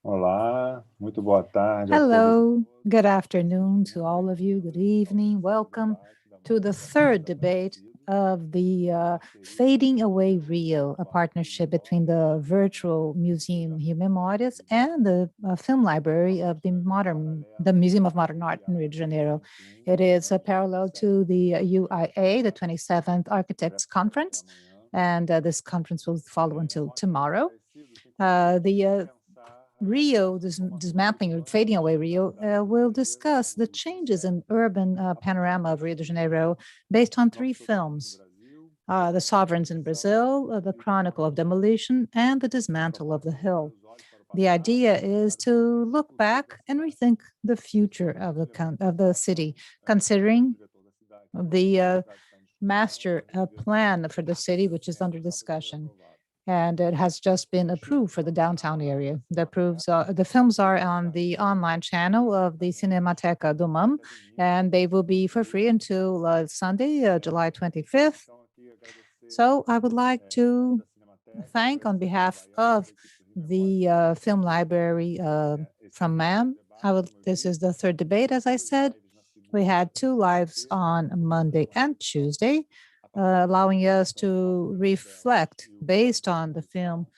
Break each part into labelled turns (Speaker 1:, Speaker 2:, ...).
Speaker 1: Olá, muito boa tarde.
Speaker 2: Hello, good afternoon to all of you, good evening. Welcome to the third debate of the Fading Away Rio, a partnership between the virtual museum Rio Memórias and the film library of the Museum of Modern Art in Rio de Janeiro. It is a parallel to the UIA, the 27th Architects Conference, and this conference will follow until tomorrow. Rio, dismantling or fading away Rio, will discuss the changes in urban panorama of Rio de Janeiro based on three films: The Sovereigns in Brazil, The Chronicle of Demolition, and The Dismantle of the Hill. The idea is to look back and rethink the future of the city, considering the master plan for the city, which is under discussion. And it has just been approved for the downtown area. The films are on the online channel of the Cinemateca do MAM, and they will be for free until Sunday, July 25th. So I would like to thank, on behalf of the film library from MAM, this is the third debate, as I said. We had two lives on Monday and Tuesday, allowing us to reflect based on the film.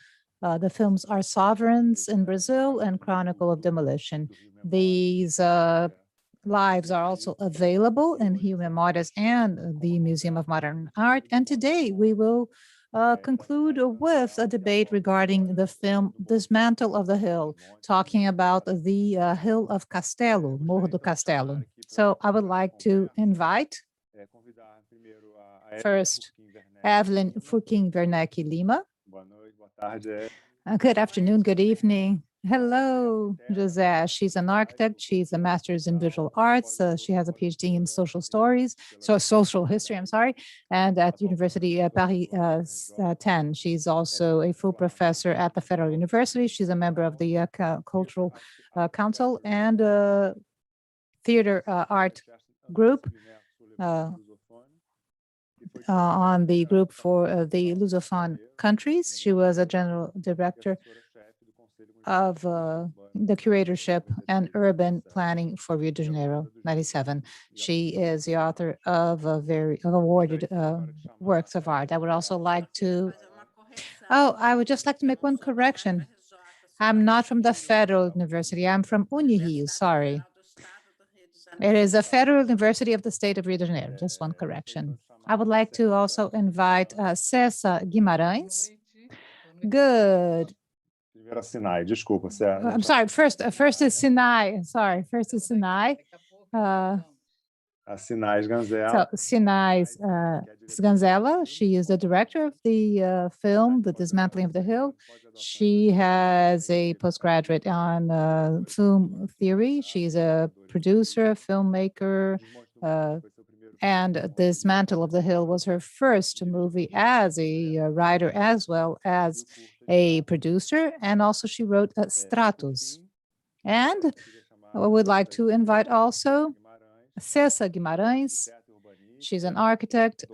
Speaker 2: The films are Sovereigns in Brazil and Chronicle of Demolition. These lives are also available in Rio Memórias and the Museum of Modern Art. And today we will conclude with a debate regarding the film Dismantle of the Hill, talking about the hill of Castelo, Morro do Castelo. So I would like to invite first, Evelyn Furquim Lima. Good afternoon, good evening. Hello, José. She's an architect. She's a master's in visual arts. She has a PhD in social history, and at University Paris 10. She's also a full professor at the Federal University. She's a member of the Cultural Council and Theater Art Group. On the group for the Lusophone countries. She was a general director of the curatorship and urban planning for Rio de Janeiro, 97. She is the author of very awarded works of art. I would also like to, I would just like to make one correction. I'm not from the Federal University, I'm from UNIRIO, sorry. It is the Federal University of the State of Rio de Janeiro, just one correction. I would like to also invite Ceça Guimaraens. Good. I'm sorry, first is Sinai. Sorry, first is Sinai.
Speaker 1: Sinai Sganzerla.
Speaker 2: So, Sinai Sganzerla, she is the director of the film, The Dismantling of the Hill. She has a postgraduate on film theory. She's a producer, filmmaker, and Dismantle of the Hill was her first movie as a writer as well as a producer. And also she wrote Stratus. And I would like to invite also Ceça Guimarães. She's an architect,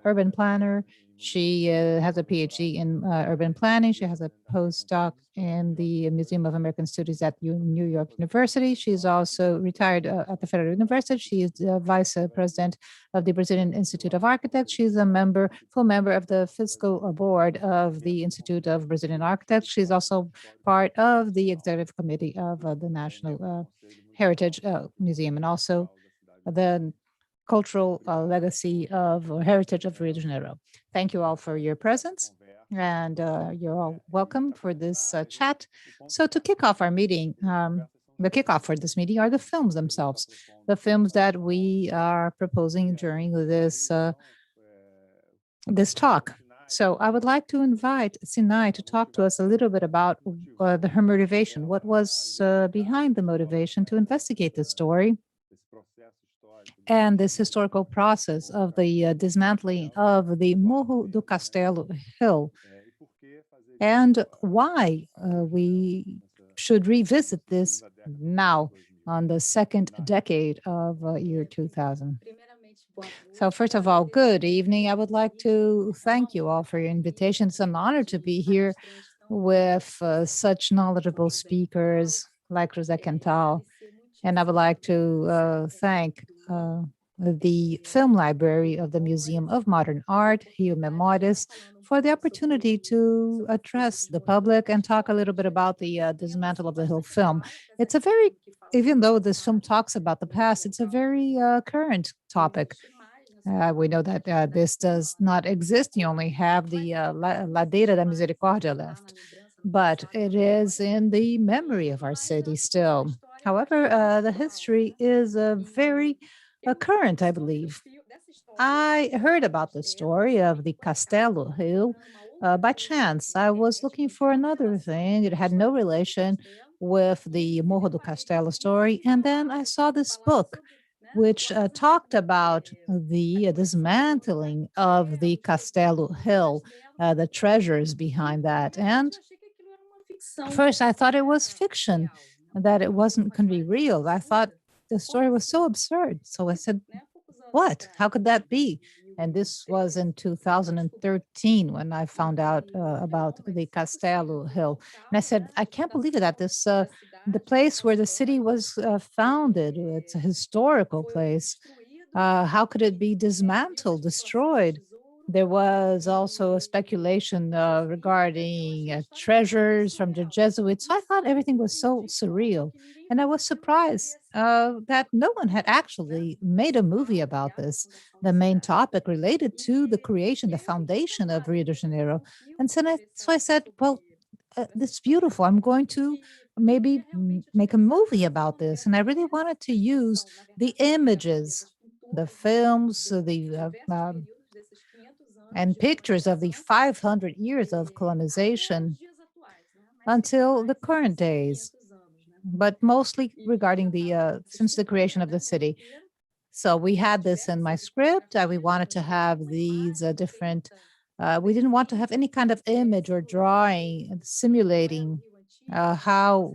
Speaker 2: urban planner. She has a PhD in urban planning. She has a postdoc in the Museum of American Studies at New York University. She's also retired at the Federal University. She is the vice president of the Brazilian Institute of Architects. She's a full member of the fiscal board of the Institute of Brazilian Architects. She's also part of the executive committee of the National Heritage Museum and also the cultural legacy of or heritage of Rio de Janeiro. Thank you all for your presence, and you're all welcome for this chat. So to kick off our meeting, the kickoff for this meeting are the films themselves, the films that we are proposing during this talk. So I would like to invite Sinai to talk to us a little bit about her motivation. What was behind the motivation to investigate this story and this historical process of the dismantling of the Morro do Castelo hill, and why we should revisit this now on the second decade of year 2000. So first of all, good evening. I would like to thank you all for your invitation. It's an honor to be here with such knowledgeable speakers like José Quental. And I would like to thank the Film Library of the Museum of Modern Art, Rio Memórias, for the opportunity to address the public and talk a little bit about the dismantle of the Hill film. It's a very, even though this film talks about the past, it's a very current topic. We know that this does not exist. You only have the Ladeira da Misericórdia left, but it is in the memory of our city still. However, the history is very current, I believe. I heard about the story of the Castelo Hill by chance. I was looking for another thing. It had no relation with the Morro do Castelo story. And then I saw this book which talked about the dismantling of the Castelo Hill, the treasures behind that. And first, I thought it was fiction, that it wasn't going to be real. I thought the story was so absurd. So I said, what? How could that be? And this was in 2013 when I found out about the Castelo Hill. And I said, I can't believe it, that this, the place where the city was founded, it's a historical place. How could it be dismantled, destroyed? There was also a speculation regarding treasures from the Jesuits. So I thought everything was so surreal. And I was surprised that no one had actually made a movie about this, the main topic related to the creation, the foundation of Rio de Janeiro. And so I said, well, this is beautiful. I'm going to maybe make a movie about this. And I really wanted to use the images, the films, and pictures of the 500 years of colonization until the current days, but mostly regarding the since the creation of the city. So we had this in my script. We wanted to have these different. We didn't want to have any kind of image or drawing simulating how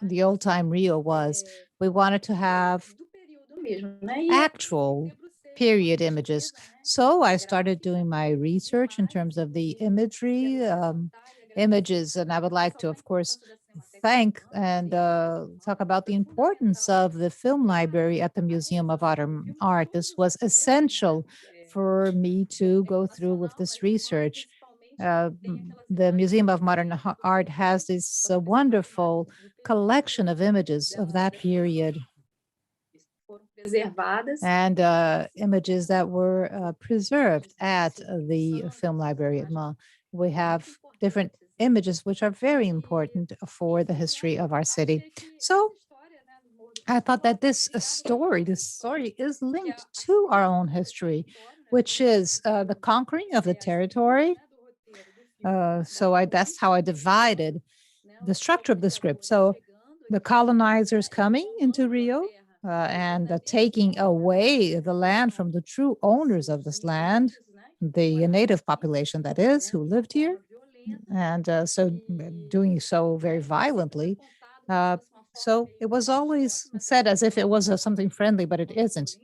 Speaker 2: the old time Rio was. We wanted to have actual period images. So I started doing my research in terms of the imagery, images, and I would like to, of course, thank and talk about the importance of the film library at the Museum of Art. This was essential for me to go through with this research. The Museum of Modern Art has this wonderful collection of images of that period and images that were preserved at the film library at Ma. We have different images which are very important for the history of our city. So I thought that this story is linked to our own history, which is the conquering of the territory. That's how I divided the structure of the script. So the colonizers coming into Rio and taking away the land from the true owners of this land, the native population that is, who lived here, and doing so very violently. Uh, so it was always said as if it was something friendly, but it isn't.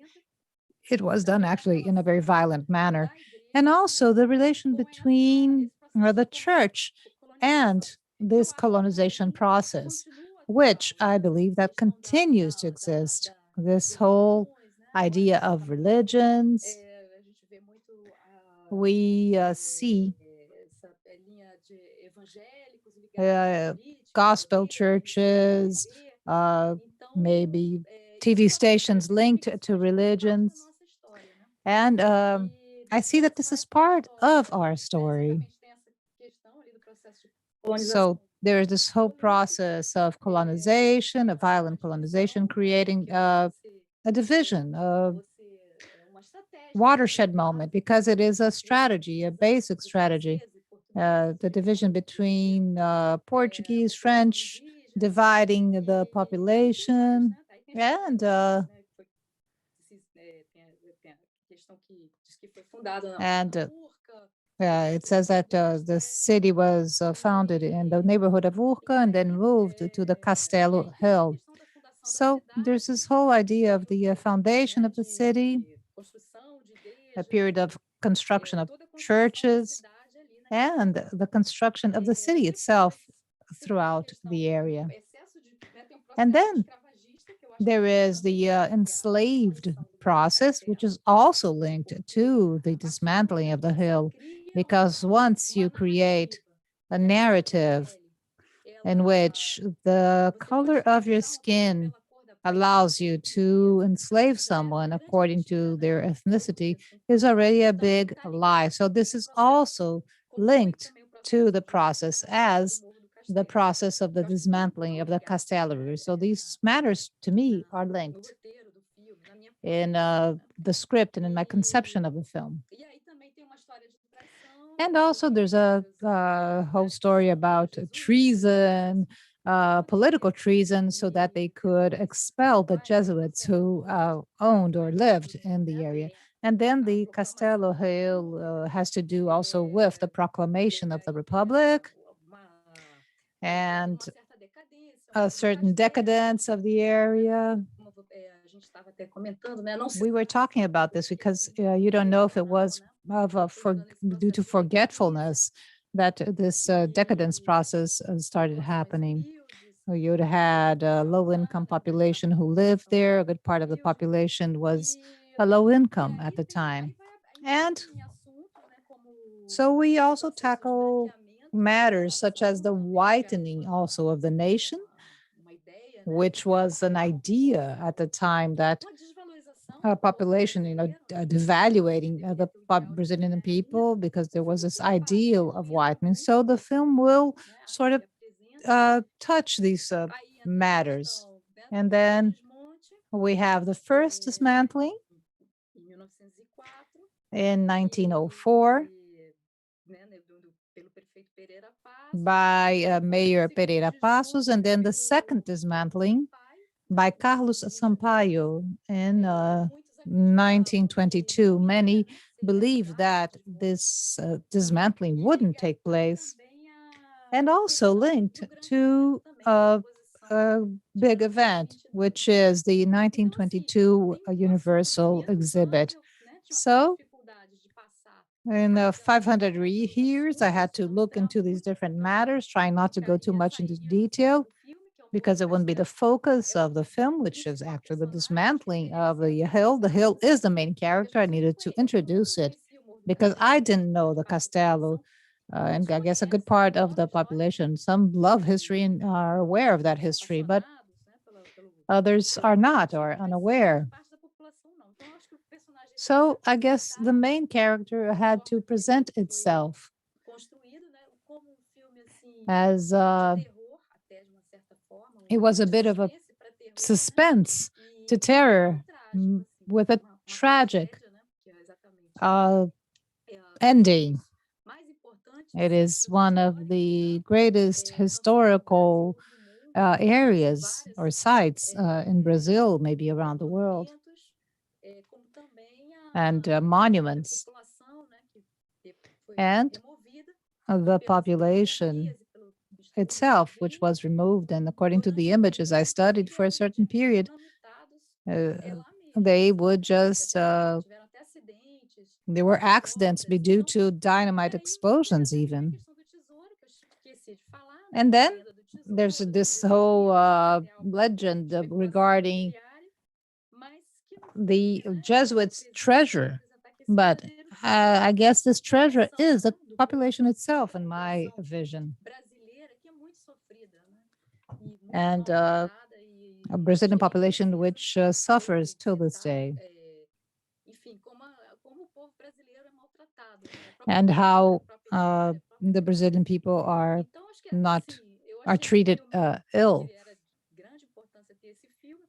Speaker 2: It was done actually in a very violent manner. And also the relation between the church and this colonization process, which I believe that continues to exist. This whole idea of religions, we see gospel churches, maybe TV stations linked to religions. And I see that this is part of our story. So there is this whole process of colonization, of violent colonization, creating a division, a watershed moment, because it is a strategy, a basic strategy. The division between Portuguese, French, dividing the population, and it says that the city was founded in the neighborhood of Urca and then moved to the Castelo Hill. So there's this whole idea of the foundation of the city a period of construction of churches, and the construction of the city itself throughout the area. And then there is the enslaved process, which is also linked to the dismantling of the hill, because once you create a narrative in which the color of your skin allows you to enslave someone according to their ethnicity is already a big lie. So this is also linked to the process as the process of the dismantling of the Castelo. So these matters to me are linked in the script and in my conception of the film. And also there's a whole story about treason, political treason, so that they could expel the Jesuits who owned or lived in the area. And then the Castelo Hill has to do also with the proclamation of the Republic and a certain decadence of the area. We were talking about this because you don't know if it was due to forgetfulness that this decadence process started happening. You had a low-income population who lived there. A good part of the population was a low income at the time. And so we also tackle matters such as the whitening also of the nation, which was an idea at the time that population, devaluating the Brazilian people because there was this ideal of whitening. So the film will sort of touch these matters. And then we have the first dismantling in 1904 by Mayor Pereira Passos, and then the second dismantling by Carlos Sampaio in 1922. Many believe that this dismantling wouldn't take place, and also linked to a big event, which is the 1922 Universal exhibit. So in 500 years, I had to look into these different matters, trying not to go too much into detail, because it wouldn't be the focus of the film, which is actually the dismantling of the hill. The hill is the main character. I needed to introduce it because I didn't know the Castelo. And I guess a good part of the population, some love history and are aware of that history, but others are not or unaware. So I guess the main character had to present itself as it was a bit of a suspense to terror with a tragic ending. It is one of the greatest historical areas or sites in Brazil, maybe around the world, and monuments. And the population itself, which was removed, and according to the images I studied for a certain period, they would just there were accidents due to dynamite explosions even. And then there's this whole legend regarding the Jesuits' treasure, but I guess this treasure is the population itself, in my vision. And a Brazilian population which suffers till this day. And how the Brazilian people are treated ill.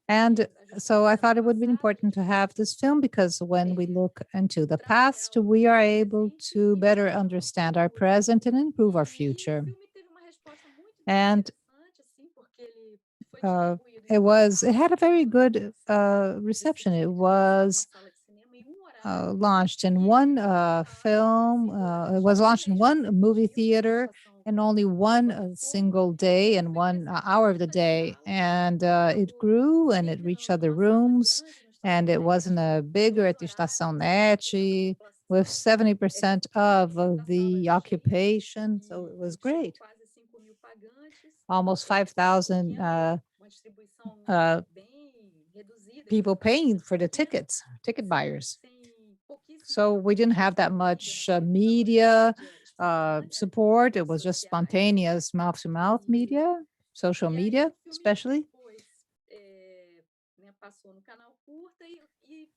Speaker 2: And so I thought it would be important to have this film because when we look into the past, we are able to better understand our present and improve our future. And it had a very good reception. It was launched in one film. It was launched in one movie theater in only one single day and 1 hour of the day. And it grew and it reached other rooms. and it wasn't a bigger at the Estação Net with 70% of the occupation, so it was great. Almost 5,000 people paying for the tickets, ticket buyers. So we didn't have that much media support. It was just spontaneous mouth-to-mouth media, social media, especially.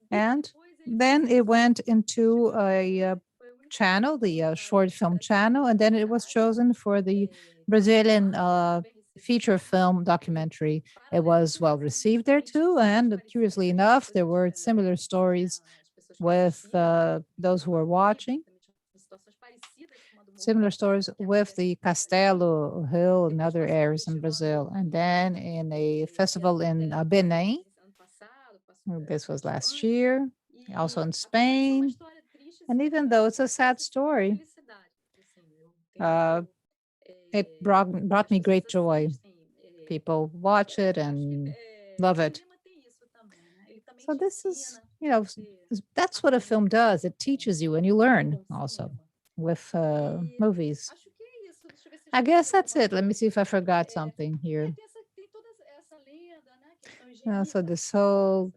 Speaker 2: And then it went into a channel, the short film channel, and then it was chosen for the Brazilian feature film documentary. It was well received there too, and curiously enough, there were similar stories with those who were watching. Similar stories with the Castelo Hill and other areas in Brazil. And then in a festival in Benin, this was last year, also in Spain. And even though it's a sad story, it brought me great joy. People watch it and love it. So this is, that's what a film does. It teaches you and you learn also with movies. I guess that's it. Let me see if I forgot something here. So this whole,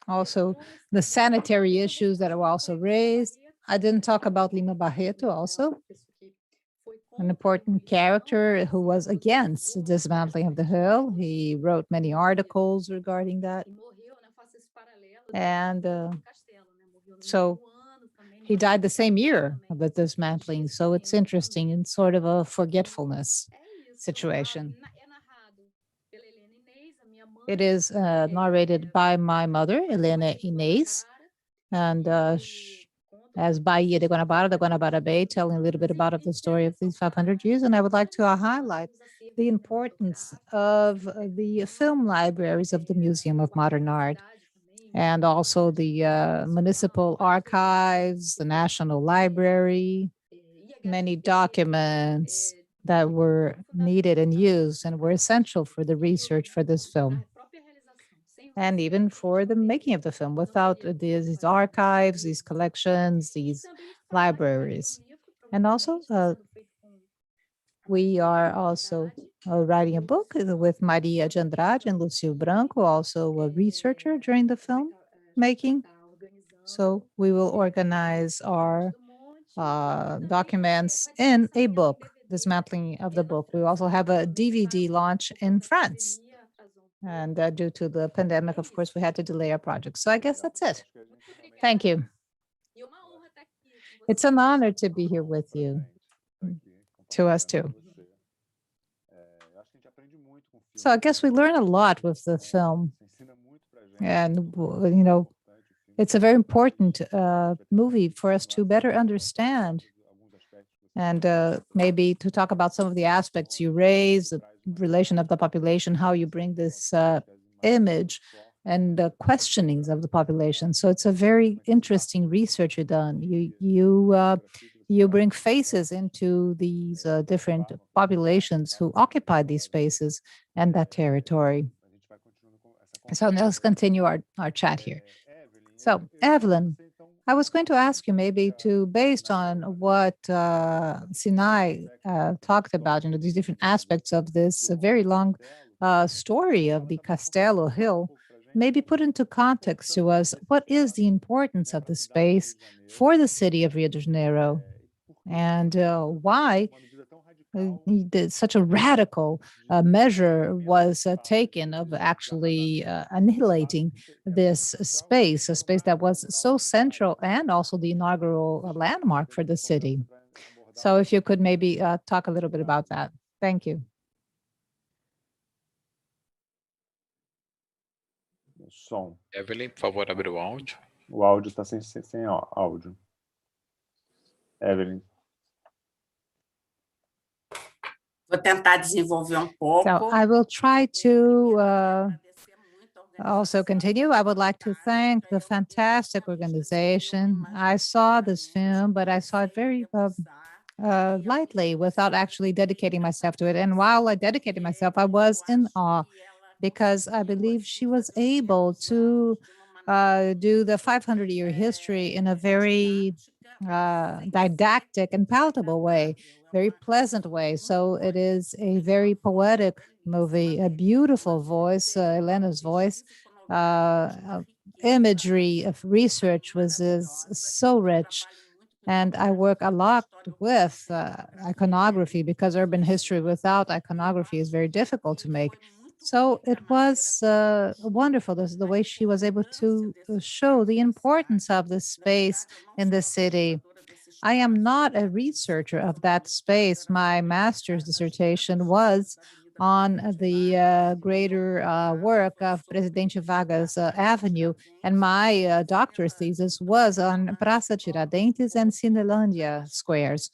Speaker 2: also the sanitary issues that were also raised. I didn't talk about Lima Barreto also, an important character who was against the dismantling of the hill. He wrote many articles regarding that. And so he died the same year of the dismantling. So it's interesting in sort of a forgetfulness situation. It is narrated by my mother, Helena Inês, and as Bahia de Guanabara, the Guanabara Bay, telling a little bit about the story of these 500 years. And I would like to highlight the importance of the film libraries of the Museum of Modern Art, and also the municipal archives, the National Library, many documents that were needed and used and were essential for the research for this film. And even for the making of the film, without these archives, these collections, these libraries. And also, we are also writing a book with Maria de Andrade and Lucio Branco, also a researcher during the film making. So we will organize our documents in a book, dismantling of the book. We also have a DVD launch in France. And due to the pandemic, of course, we had to delay our project. So I guess that's it. Thank you. It's an honor to be here with you, to us too. So I guess we learn a lot with the film. And, it's a very important movie for us to better understand and maybe to talk about some of the aspects you raise, the relation of the population, how you bring this image and the questionings of the population. So it's a very interesting research you've done. You bring faces into these different populations who occupy these spaces and that territory. So let's continue our chat here. So Evelyn, I was going to ask you maybe to, based on what Sinai talked about, these different aspects of this very long story of the Castelo Hill, maybe put into context to us, what is the importance of the space for the city of Rio de Janeiro, and why such a radical measure was taken of actually annihilating this space, a space that was so central and also the inaugural landmark for the city. So if you could maybe talk a little bit about that. Thank you.
Speaker 1: Som.
Speaker 3: Evelyn, por favor, abre o áudio.
Speaker 1: O áudio está sem áudio. Evelyn.
Speaker 4: Vou tentar desenvolver pouco.
Speaker 2: So I will try to also continue. I would like to thank the fantastic organization. I saw this film, but I saw it very lightly without actually dedicating myself to it. And while I dedicated myself, I was in awe because I believe she was able to do the 500-year history in a very didactic and palatable way, very pleasant way. So it is a very poetic movie, a beautiful voice, Helena's voice. Imagery of research is so rich. And I work a lot with iconography because urban history without iconography is very difficult to make. So it was wonderful, the way she was able to show the importance of the space in the city. I am not a researcher of that space. My master's dissertation was on the greater work of Presidente Vargas Avenue, and my doctorate thesis was on Praça Tiradentes and Cinelândia squares.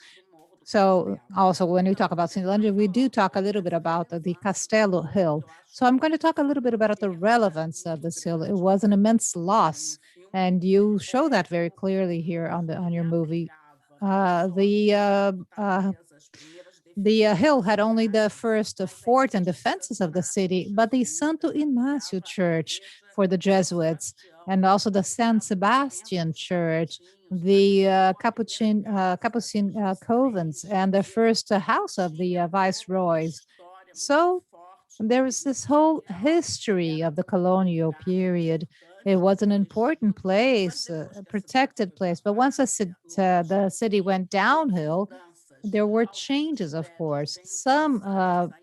Speaker 2: So also when we talk about Cinelândia, we do talk a little bit about the Castelo hill. So I'm going to talk a little bit about the relevance of this hill. It was an immense loss, and you show that very clearly here on your movie. The hill had only the first fort and defenses of the city, but the Santo Inácio Church for the Jesuits, and also the San Sebastian Church, the Capuchin convents, and the first house of the viceroys. So there is this whole history of the colonial period. It was an important place, a protected place. But once the city went downhill, there were changes, of course. Some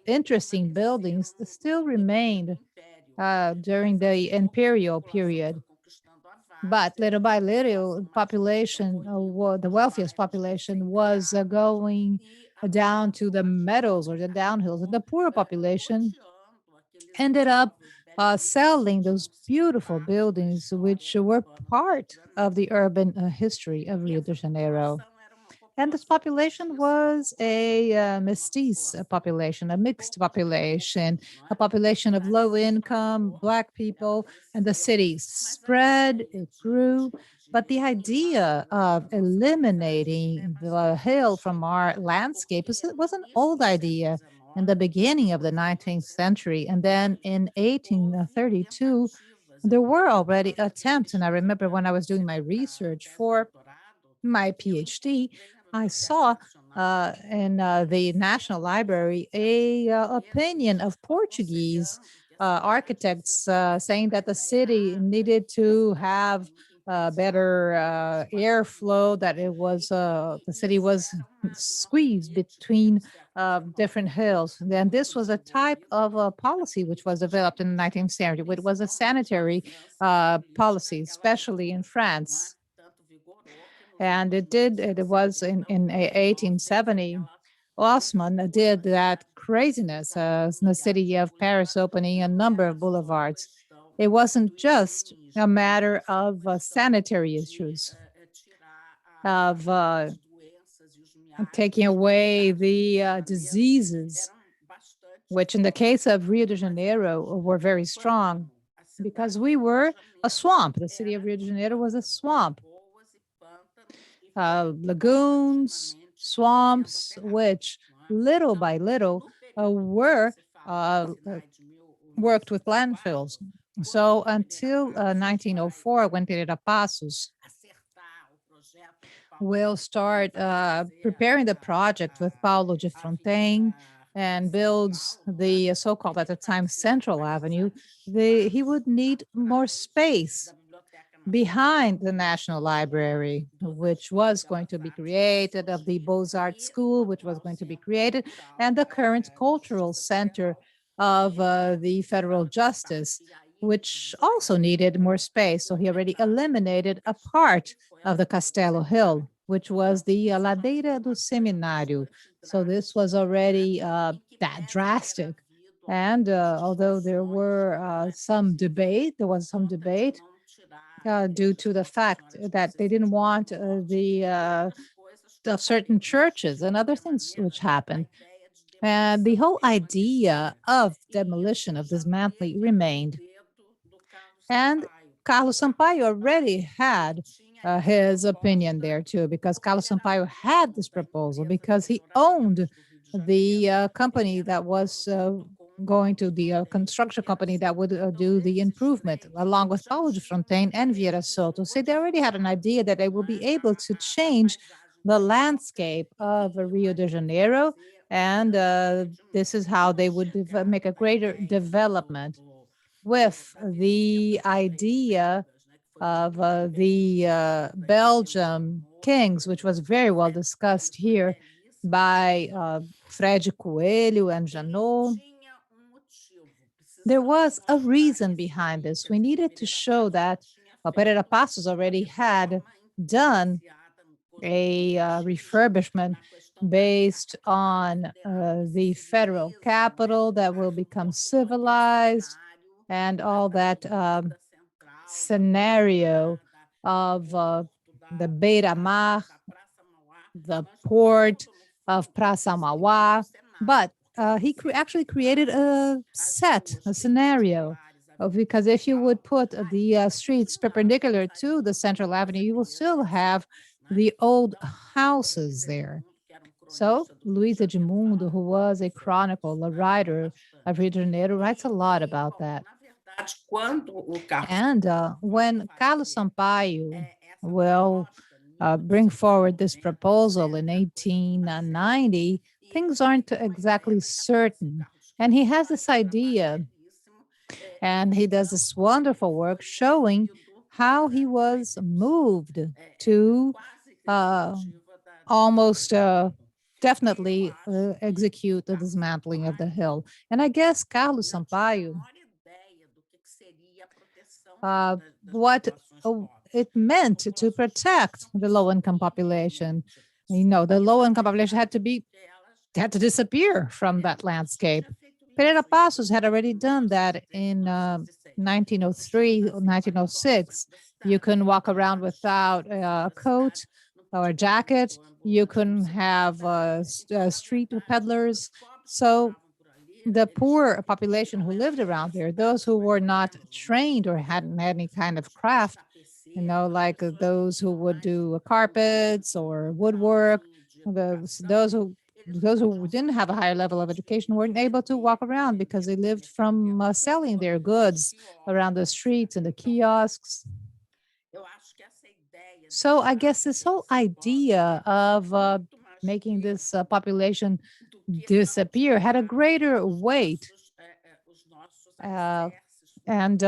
Speaker 2: interesting buildings still remained during the imperial period. But little by little, population, the wealthiest population was going down to the meadows or the downhills, and the poorer population ended up selling those beautiful buildings, which were part of the urban history of Rio de Janeiro. And this population was a mestiz population, a mixed population, a population of low income, Black people, and the city spread, it grew. But the idea of eliminating the hill from our landscape was an old idea in the beginning of the 19th century. And then in 1832, there were already attempts. And I remember when I was doing my research for my PhD, I saw in the National Library a opinion of Portuguese architects saying that the city needed to have better airflow, that it was the city was squeezed between different hills. And this was a type of policy which was developed in the 19th century. It was a sanitary policy, especially in France. And it was in 1870, Osman did that craziness in the city of Paris, opening a number of boulevards. It wasn't just a matter of sanitary issues, of taking away the diseases, which in the case of Rio de Janeiro were very strong, because we were a swamp. The city of Rio de Janeiro was a swamp. Lagoons, swamps, which little by little were worked with landfills. So until 1904, when Pereira Passos will start preparing the project with Paulo de Fronten and builds the so-called at the time Central Avenue, he would need more space behind the National Library, which was going to be created, of the Beaux-Arts School, which was going to be created, and the current cultural center of the Federal Justice, which also needed more space. So he already eliminated a part of the Castelo Hill, which was the Ladeira do Seminário. So this was already that drastic. And although there was some debate due to the fact that they didn't want the certain churches and other things which happened. And the whole idea of demolition, of dismantling, remained. And Carlos Sampaio already had his opinion there too, because Carlos Sampaio had this proposal, because he owned the company that was going to the construction company that would do the improvement, along with Paulo de Fronten and Vieira Soto. So they already had an idea that they will be able to change the landscape of Rio de Janeiro, and this is how they would make a greater development with the idea of the Belgium kings, which was very well discussed here by Fred Coelho and Janot. There was a reason behind this. We needed to show that Pereira Passos already had done a refurbishment based on the federal capital that will become civilized, and all that scenario of the Beira Mar, the port of Praça Mauá. But he actually created a scenario, because if you would put the streets perpendicular to the Central Avenue, you will still have the old houses there. So Luiz Edmundo, who was a chronicle, a writer of Rio de Janeiro, writes a lot about that. And when Carlos Sampaio will bring forward this proposal in 1890, things aren't exactly certain. And he has this idea, and he does this wonderful work showing how he was moved to almost definitely execute the dismantling of the hill. And I guess Carlos Sampaio, what it meant to protect the low-income population. You know, the low-income population had to disappear from that landscape. Pereira Passos had already done that in 1903 or 1906. You couldn't walk around without a coat or a jacket. You couldn't have street peddlers. So the poor population who lived around there, those who were not trained or hadn't had any kind of craft, you know, like those who would do carpets or woodwork, those who didn't have a higher level of education weren't able to walk around because they lived from selling their goods around the streets and the kiosks. So I guess this whole idea of making this population disappear had a greater weight and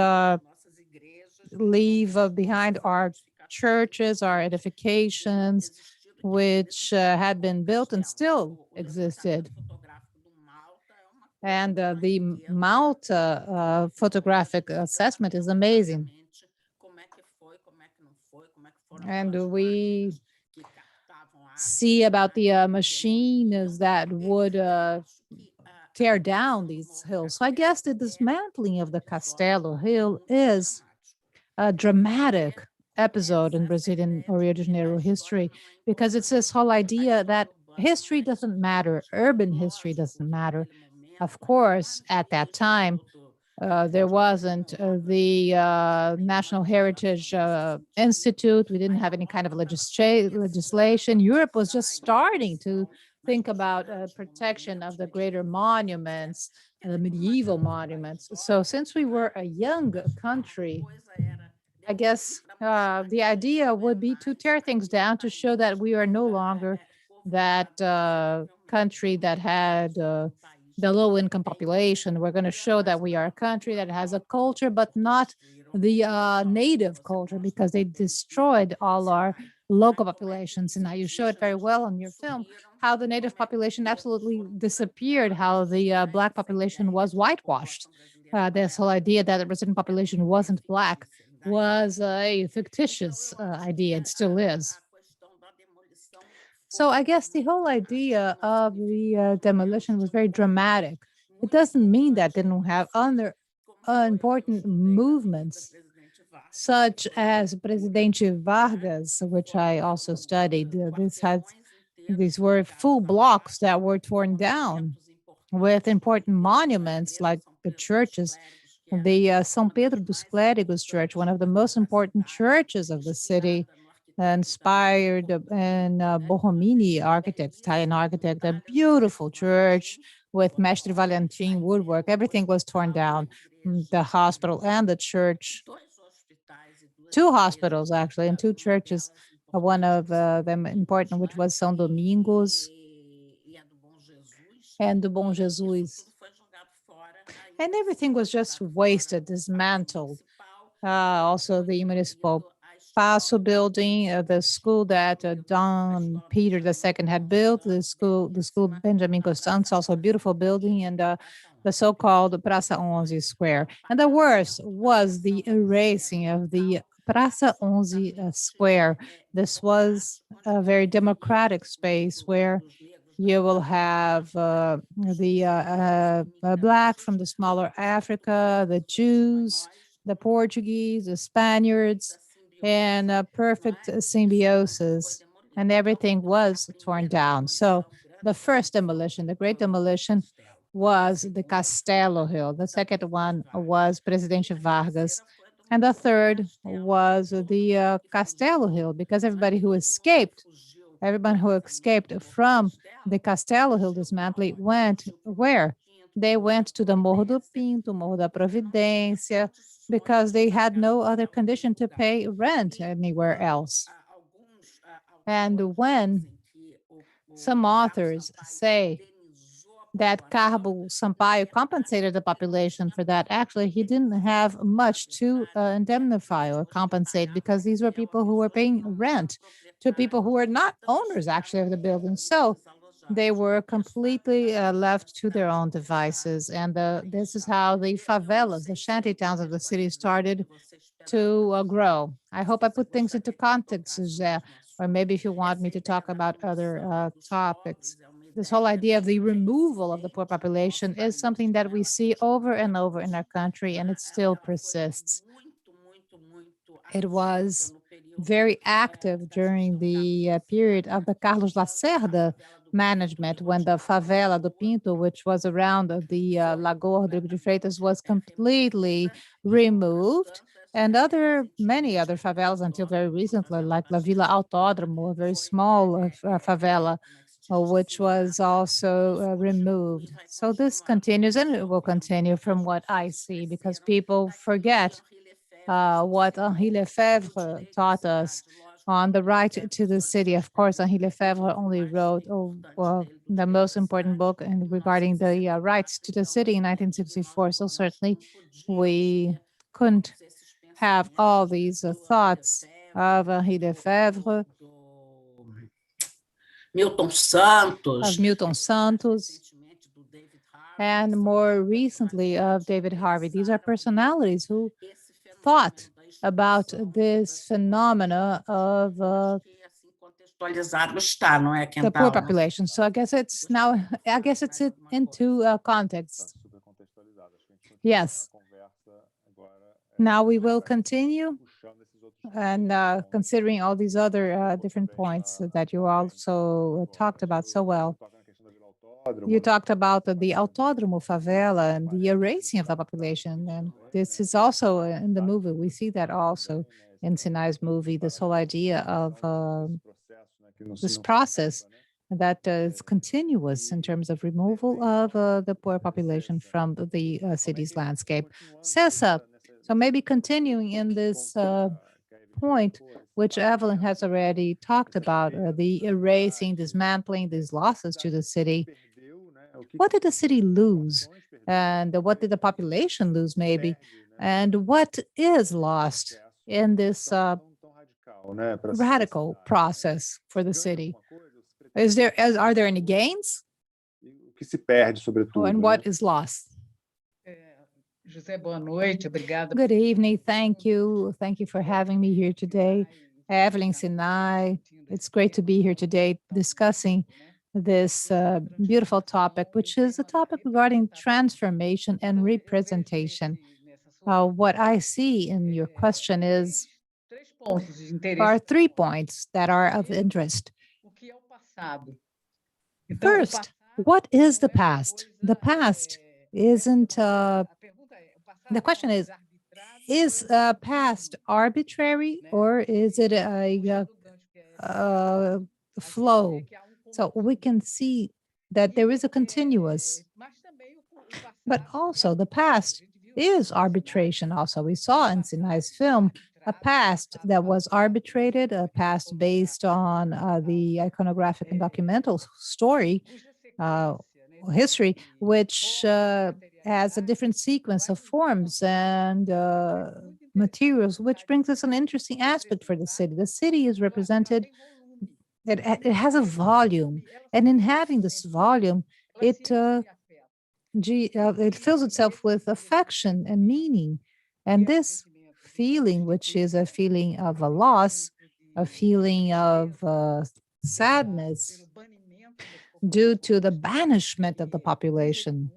Speaker 2: leave behind our churches, our edifications, which had been built and still existed. And the Malta photographic assessment is amazing. And we see about the machines that would tear down these hills. So I guess the dismantling of the Castelo hill is a dramatic episode in Brazilian or Rio de Janeiro history, because it's this whole idea that history doesn't matter, urban history doesn't matter. Of course, at that time, there wasn't the National Heritage Institute. We didn't have any kind of legislation. Europe was just starting to think about protection of the greater monuments, the medieval monuments. So since we were a young country, I guess the idea would be to tear things down to show that we are no longer that country that had the low-income population. We're going to show that we are a country that has a culture, but not the native culture, because they destroyed all our local populations. And now you show it very well in your film, how the native population absolutely disappeared, how the Black population was whitewashed. This whole idea that the Brazilian population wasn't Black was a fictitious idea. It still is. So I guess the whole idea of the demolition was very dramatic. It doesn't mean that they didn't have other important movements, such as Presidente Vargas, which I also studied. These were full blocks that were torn down with important monuments like the churches. The São Pedro dos Clérigos Church, one of the most important churches of the city, inspired in Bohomini architect, Italian architect, a beautiful church with Mestre Valentim woodwork. Everything was torn down, the hospital and the church. Two hospitals, actually, and two churches. One of them important, which was São Domingos and the Bom Jesus. And everything was just wasted, dismantled. Also, the municipal Passo building, the school that Don Peter II had built, the school Benjamin Constant, also a beautiful building, and the so-called Praça 11 Square. And the worst was the erasing of the Praça 11 Square. This was a very democratic space where you will have the Black from the smaller Africa, the Jews, the Portuguese, the Spaniards, and a perfect symbiosis. And everything was torn down. So the first demolition, the great demolition, was the Castelo Hill. The second one was Presidente Vargas. And the third was the Castelo Hill, because everybody who escaped from the Castelo Hill dismantling went where? They went to the Morro do Pinto, Morro da Providência, because they had no other condition to pay rent anywhere else. And when some authors say that Carbo Sampaio compensated the population for that, actually, he didn't have much to indemnify or compensate, because these were people who were paying rent to people who were not owners, actually, of the building. So they were completely left to their own devices. And this is how the favelas, the shanty towns of the city, started to grow. I hope I put things into context, José, or maybe if you want me to talk about other topics. This whole idea of the removal of the poor population is something that we see over and over in our country, and it still persists. It was very active during the period of the Carlos Lacerda management, when the favela do Pinto, which was around the Lagoa Rodrigo de Freitas, was completely removed, and many other favelas until very recently, like La Vila Autódromo, a very small favela, which was also removed. So this continues, and it will continue from what I see, because people forget what Henri Lefebvre taught us on the right to the city. Of course, Henri Lefebvre only wrote the most important book regarding the rights to the city in 1964. So certainly we couldn't have all these thoughts of Henri Lefebvre, of Milton Santos, and more recently of David Harvey. These are personalities who thought about this phenomena of the poor population. So I guess it's into context. Yes. Now we will continue, and considering all these other different points that you also talked about so well. You talked about the Autódromo favela and the erasing of the population, and this is also in the movie. We see that also in Sinai's movie, this whole idea of this process that is continuous in terms of removal of the poor population from the city's landscape. Ceça, so maybe continuing in this point, which Evelyn has already talked about, the erasing, dismantling, these losses to the city. What did the city lose? And what did the population lose, maybe? And what is lost in this radical process for the city? Are there any gains? And what is lost? Good evening. Thank you. Thank you for having me here today. Evelyn, Sinai, it's great to be here today discussing this beautiful topic, which is a topic regarding transformation and representation. What I see in your question are 3 points that are of interest. First, what is the past? The past isn't, the question is past arbitrary, or is it a flow. So we can see that there is a continuous, but also the past is arbitration. Also, we saw in Sinai's film a past that was arbitrated, a past based on the iconographic and documental story, history, which has a different sequence of forms and materials, which brings us an interesting aspect for the city. The city is represented, it has a volume, and in having this volume, it it fills itself with affection and meaning. And this feeling, which is a feeling of a loss, a feeling of sadness due to the banishment of the population.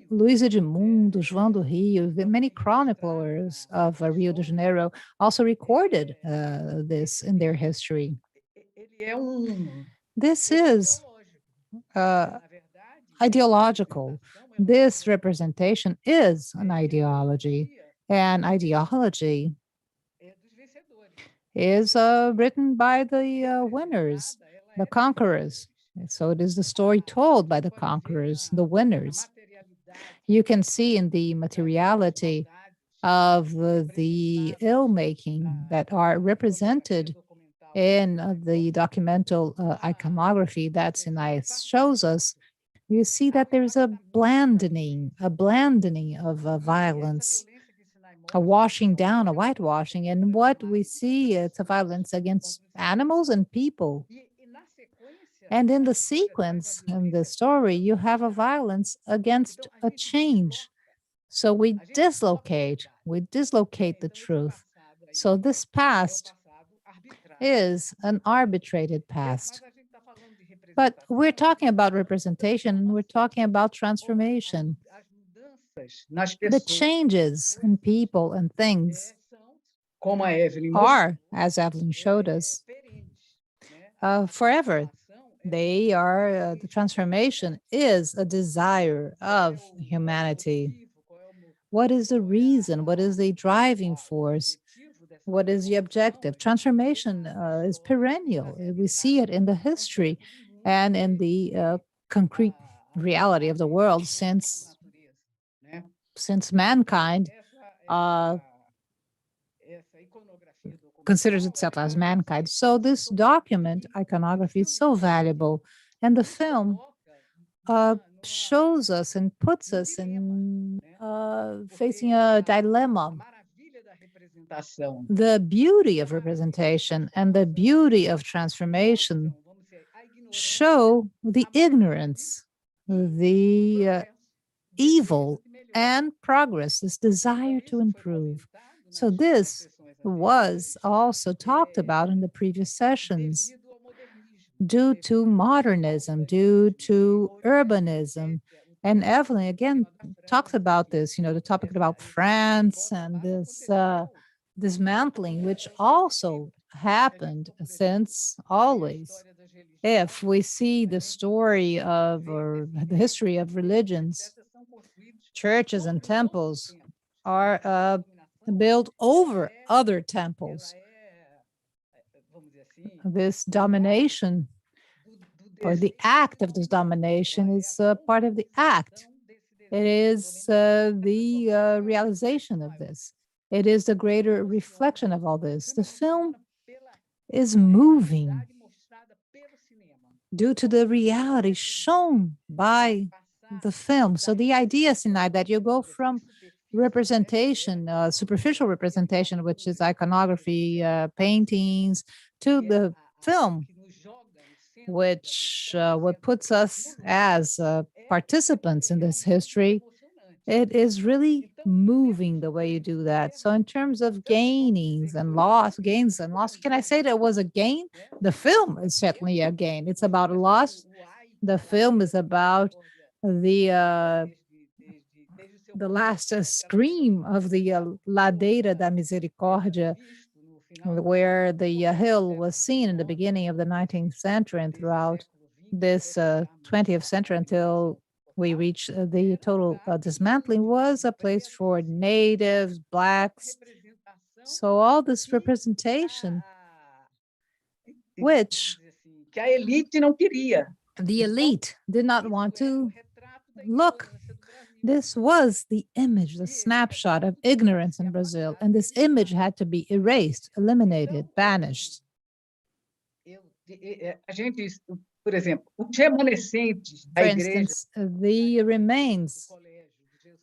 Speaker 2: Luiz Edmundo, João do Rio, many chroniclers of Rio de Janeiro also recorded this in their history. This is ideological. This representation is an ideology, and ideology is written by the winners, the conquerors. So it is the story told by the conquerors, the winners. You can see in the materiality of the ill-making that are represented in the documental iconography that Sinai shows us. You see that there's a blandening of violence, a washing down, a whitewashing. And what we see, it's a violence against animals and people. And in the sequence, in the story, you have a violence against a change. So we dislocate the truth. So this past is an arbitrated past. But we're talking about representation, and we're talking about transformation. The changes in people and things are, as Evelyn showed us, forever. They are, the transformation is a desire of humanity. What is the reason? What is the driving force? What is the objective? Transformation is perennial. We see it in the history and in the concrete reality of the world since mankind considers itself as mankind. So this document, iconography, is so valuable. And the film shows us and puts us in facing a dilemma. The beauty of representation and the beauty of transformation show the ignorance, the evil, and progress, this desire to improve. So this was also talked about in the previous sessions. Due to modernism, due to urbanism, and Evelyn again talks about this, the topic about France and this dismantling, which also happened since always. If we see the story of, or the history of religions, churches and temples are built over other temples. This domination, or the act of this domination, is part of the act. It is the realization of this. It is the greater reflection of all this. The film is moving due to the reality shown by the film. So the idea, Sinai, that you go from representation, superficial representation, which is iconography, paintings, to the film, which what puts us as participants in this history. It is really moving the way you do that. So in terms of gains and loss, can I say that was a gain? The film is certainly a gain. It's about a loss. The film is about the last scream of the Ladeira da Misericórdia, where the hill was seen in the beginning of the 19th century and throughout this 20th century until we reached the total dismantling, was a place for natives, blacks. So all this representation which
Speaker 5: que a elite não queria.
Speaker 2: the elite did not want to look. This was the image, the snapshot of ignorance in Brazil, and this image had to be erased, eliminated, banished.
Speaker 5: A gente, por exemplo, os remanescentes da
Speaker 2: For
Speaker 5: igreja,
Speaker 2: instance, the remains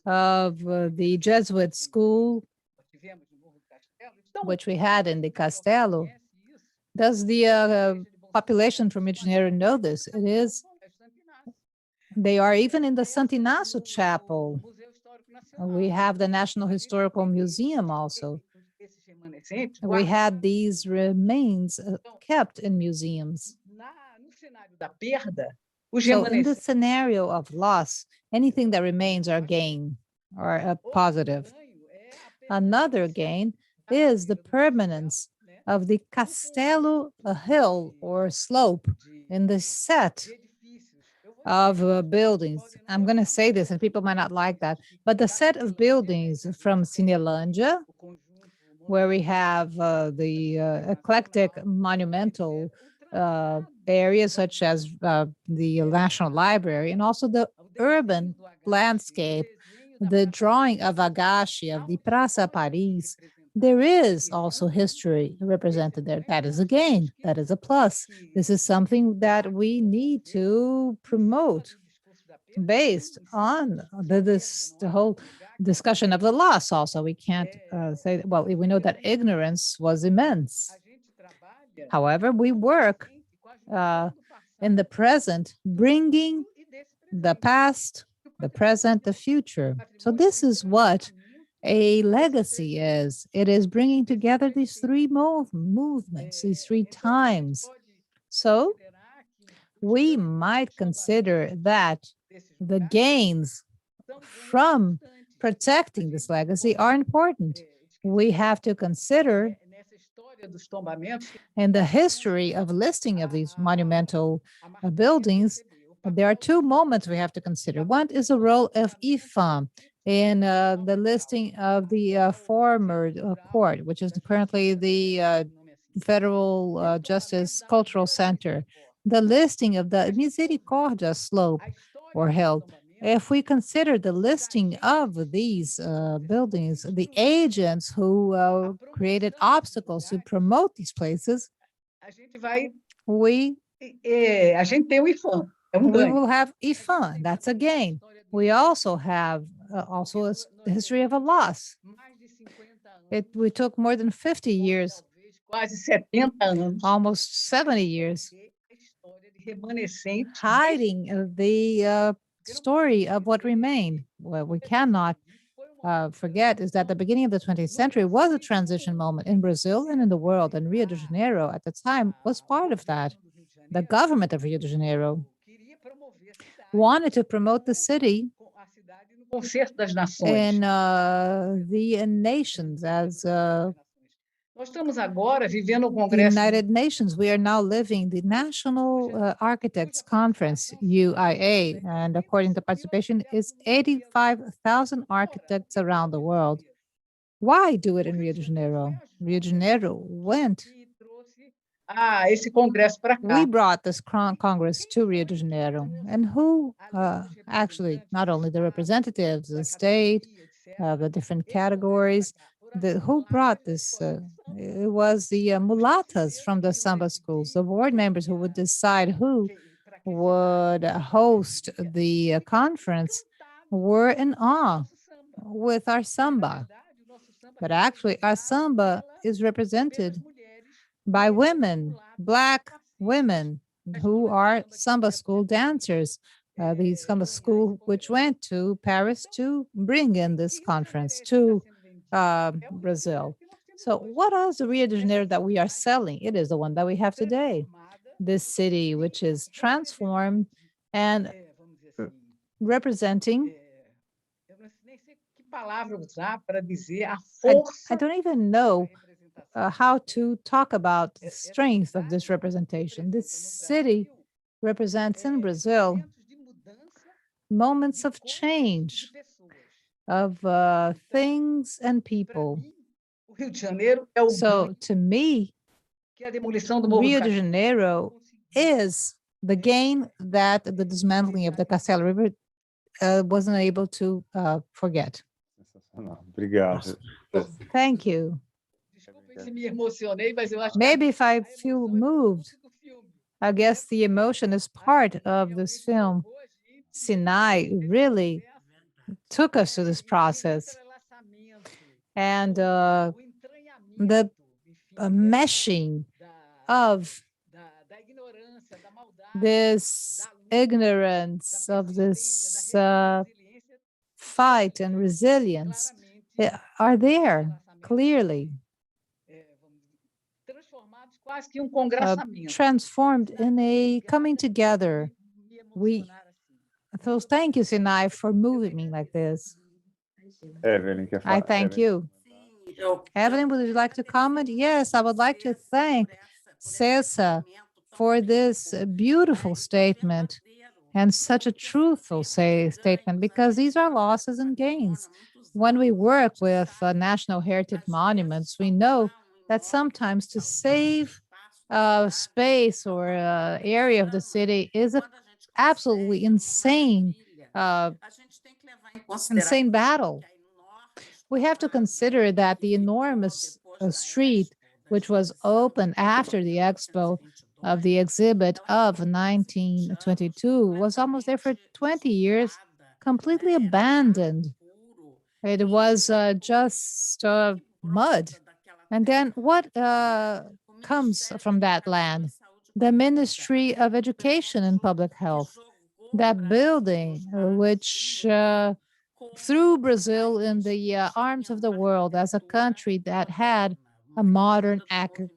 Speaker 2: of the Jesuit school,
Speaker 5: tivemos no Morro do Castelo, estão
Speaker 2: which we had in the Castelo,
Speaker 5: conhece isso?
Speaker 2: does the population from Rio de Janeiro know this? It is. They are even in the Santo Inácio Chapel.
Speaker 5: Museu Histórico Nacional.
Speaker 2: We have the National Historical Museum also.
Speaker 5: Esses remanescentes
Speaker 2: We had these remains kept in museums.
Speaker 5: no cenário da perda, os
Speaker 2: So in the
Speaker 5: remanescentes
Speaker 2: scenario of loss, anything that remains are gain or a positive. Another gain is the permanence of the Castelo, a hill or slope in the set of buildings. I'm going to say this, and people might not like that, but the set of buildings from Cinelândia, where we have the eclectic monumental areas such as the National Library, and also the urban landscape, the drawing of Agache, of the Praça Paris. There is also history represented there. That is a gain. That is a plus. This is something that we need to promote based on the whole discussion of the loss. Also, we can't say, well, we know that ignorance was immense. However, we work in the present, bringing the past, the present, the future. So this is what a legacy is. It is bringing together these three movements, these three times. So we might consider that the gains from protecting this legacy are important. We have to consider in the history of listing of these monumental buildings, there are two moments we have to consider. One is the role of IFAM in the listing of the former court, which is currently the Federal Justice Cultural Center. The listing of the Misericórdia slope or hill. If we consider the listing of these buildings, the agents who created obstacles to promote these places, we
Speaker 5: a gente tem o IFAM.
Speaker 2: we will have IFAM. That's a gain. We also have also a history of a loss. We took more than 50 years,
Speaker 5: Quase 70 anos.
Speaker 2: almost 70 years, hiding the story of what remained. What we cannot forget is that the beginning of the 20th century was a transition moment in Brazil and in the world, and Rio de Janeiro at the time was part of that. The government of Rio de Janeiro wanted to promote the city in the nations as
Speaker 5: Nós estamos agora vivendo o
Speaker 2: the
Speaker 5: Congresso.
Speaker 2: United Nations. We are now living the National Architects Conference, UIA, and according to participation, is 85,000 architects around the world. Why do it in Rio de Janeiro? Rio de Janeiro went.
Speaker 5: Esse congresso para cá.
Speaker 2: We brought this Congress to Rio de Janeiro, and who actually, not only the representatives, the state, the different categories, who brought this? It was the mulatas from the samba schools, the board members who would decide who would host the conference were in awe with our samba. But actually, our samba is represented by women, Black women who are samba school dancers. The samba school which went to Paris to bring in this conference to Brazil. So what is the Rio de Janeiro that we are selling? It is the one that we have today. This city which is transformed and representing. I don't even know how to talk about the strength of this representation. This city represents in Brazil moments of change, of things and people. So to me,
Speaker 5: que a demolição do Morro do
Speaker 2: Rio de
Speaker 5: Castelo
Speaker 2: Janeiro is the gain that the dismantling of the Castelo River wasn't able to forget.
Speaker 1: Sensacional. Obrigado.
Speaker 2: Thank you.
Speaker 5: Desculpa se me emocionei, mas eu acho que
Speaker 2: Maybe if I
Speaker 5: a
Speaker 2: feel
Speaker 5: emoção é
Speaker 2: moved,
Speaker 5: parte do filme.
Speaker 2: I guess the emotion is part of this film. Sinai really took us to this process. And the meshing of this ignorance, of this fight and resilience are there clearly, transformed in a coming together. So thank you, Sinai, for moving me like this.
Speaker 1: Evelyn, quer
Speaker 2: I
Speaker 1: falar?
Speaker 2: thank you. Evelyn, would you like to comment? Yes, I would like to thank Ceça for this beautiful statement and such a truthful statement, because these are losses and gains. When we work with national heritage monuments, we know that sometimes to save space or area of the city is a absolutely insane battle. We have to consider that the enormous street, which was opened after the expo of the exhibit of 1922, was almost there for 20 years, completely abandoned. It was just mud. And then what comes from that land? The Ministry of Education and Public Health. That building, which threw Brazil in the arms of the world as a country that had a modern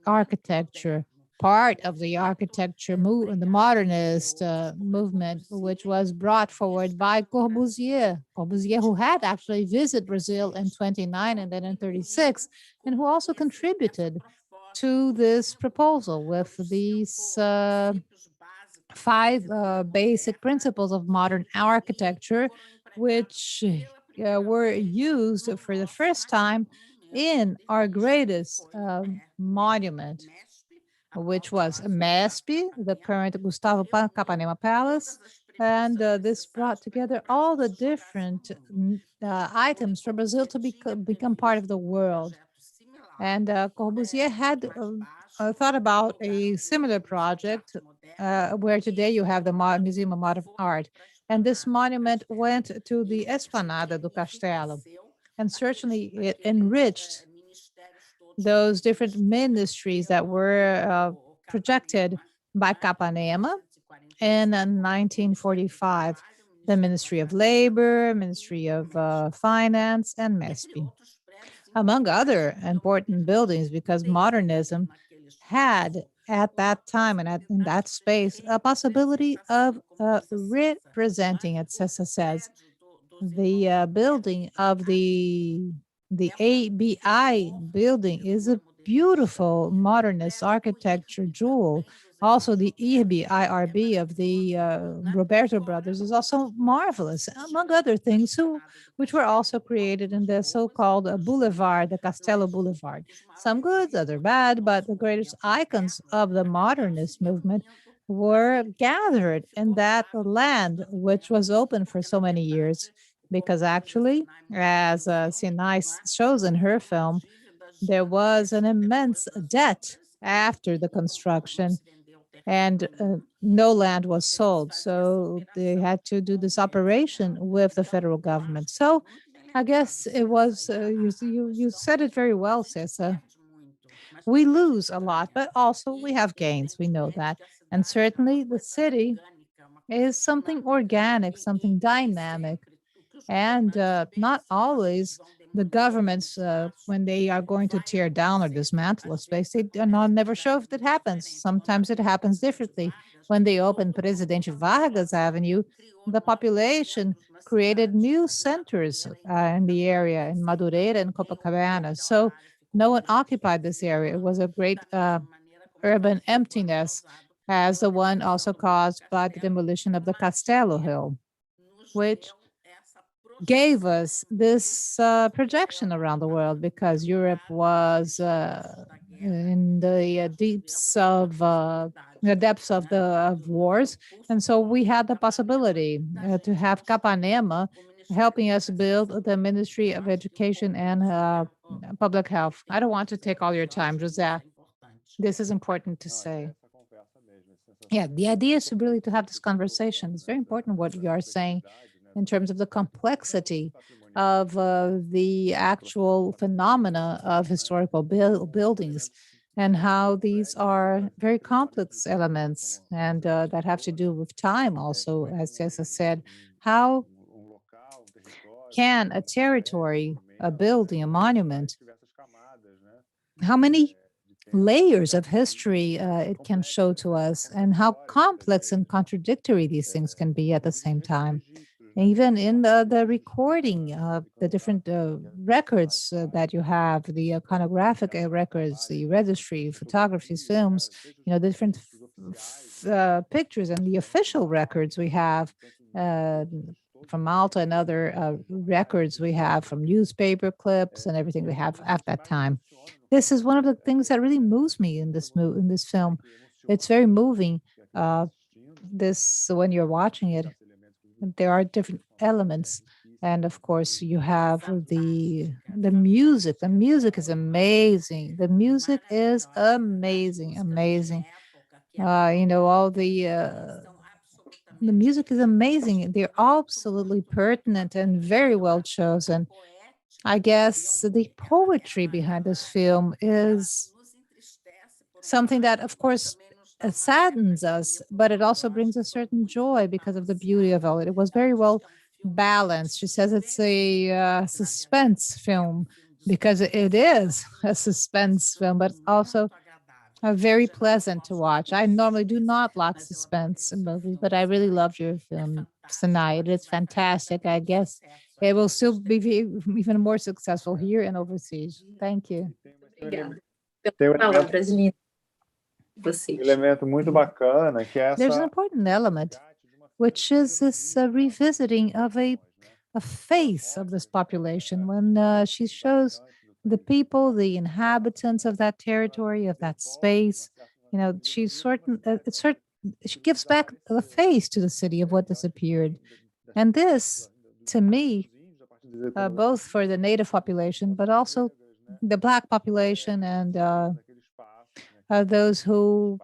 Speaker 2: architecture, part of the architecture the modernist movement, which was brought forward by Corbusier, who had actually visited Brazil in 29 and then in 36, and who also contributed to this proposal with these 5 basic principles of modern architecture, which were used for the first time in our greatest monument, which was MESP, the current Gustavo Capanema Palace. And this brought together all the different items for Brazil to become part of the world. And Corbusier had thought about a similar project where today you have the Museum of Modern Art. And this monument went to the Esplanada do Castelo. And certainly it enriched those different ministries that were projected by Capanema in 1945, the Ministry of Labor, Ministry of Finance, and MESP, among other important buildings, because modernism had at that time and in that space a possibility of representing, as Ceça says, the building of the ABI building is a beautiful modernist architecture jewel. Also, the IRB of the Roberto brothers is also marvelous, among other things, which were also created in the so-called boulevard, the Castelo Boulevard. Some good, other bad, but the greatest icons of the modernist movement were gathered in that land, which was open for so many years. Because actually, as Sinai shows in her film, there was an immense debt after the construction, and no land was sold. So they had to do this operation with the federal government. So I guess it was, you said it very well, Ceça. We lose a lot, but also we have gains. We know that. And certainly the city is something organic, something dynamic. And not always the governments, when they are going to tear down or dismantle a space, they never show if it happens. Sometimes it happens differently. When they opened Presidente Vargas Avenue, the population created new centers in the area, in Moderator and Copacabana. So no one occupied this area. It was a great urban emptiness, as the one also caused by the demolition of the Castelo Hill, which gave us this projection around the world, because Europe was in the depths of wars. And so we had the possibility to have Capanema helping us build the Ministry of Education and Public Health. I don't want to take all your time, José. This is important to say. Yeah, the idea is to really to have this conversation. It's very important what you are saying in terms of the complexity of the actual phenomena of historical buildings and how these are very complex elements and that have to do with time also, as Ceça said. How can a territory, a building, a monument, how many layers of history it can show to us and how complex and contradictory these things can be at the same time. Even in the recording, the different records that you have, the iconographic records, the registry, photographies, films, different pictures and the official records we have from Malta and other records we have from newspaper clips and everything we have at that time. This is one of the things that really moves me in this film. It's very moving. When you're watching it, there are different elements, and of course you have the music. The music is amazing. The music is amazing. All the music is amazing. They're absolutely pertinent and very well chosen. I guess the poetry behind this film is something that, of course, saddens us, but it also brings a certain joy because of the beauty of it. It was very well balanced. She says it's a suspense film because it is a suspense film, but also very pleasant to watch. I normally do not like suspense movies, but I really loved your film, Sinai. It is fantastic. I guess it will still be even more successful here and overseas. Thank you.
Speaker 6: Obrigada
Speaker 1: Tem
Speaker 6: pelas palavras lindas de vocês.
Speaker 1: elemento muito bacana que é
Speaker 2: There's an
Speaker 1: essa
Speaker 2: important element, which is this revisiting of a face of this population when she shows the people, the inhabitants of that territory, of that space. She gives back the face to the city of what disappeared. And this, to me, both for the native population, but also the Black population and those who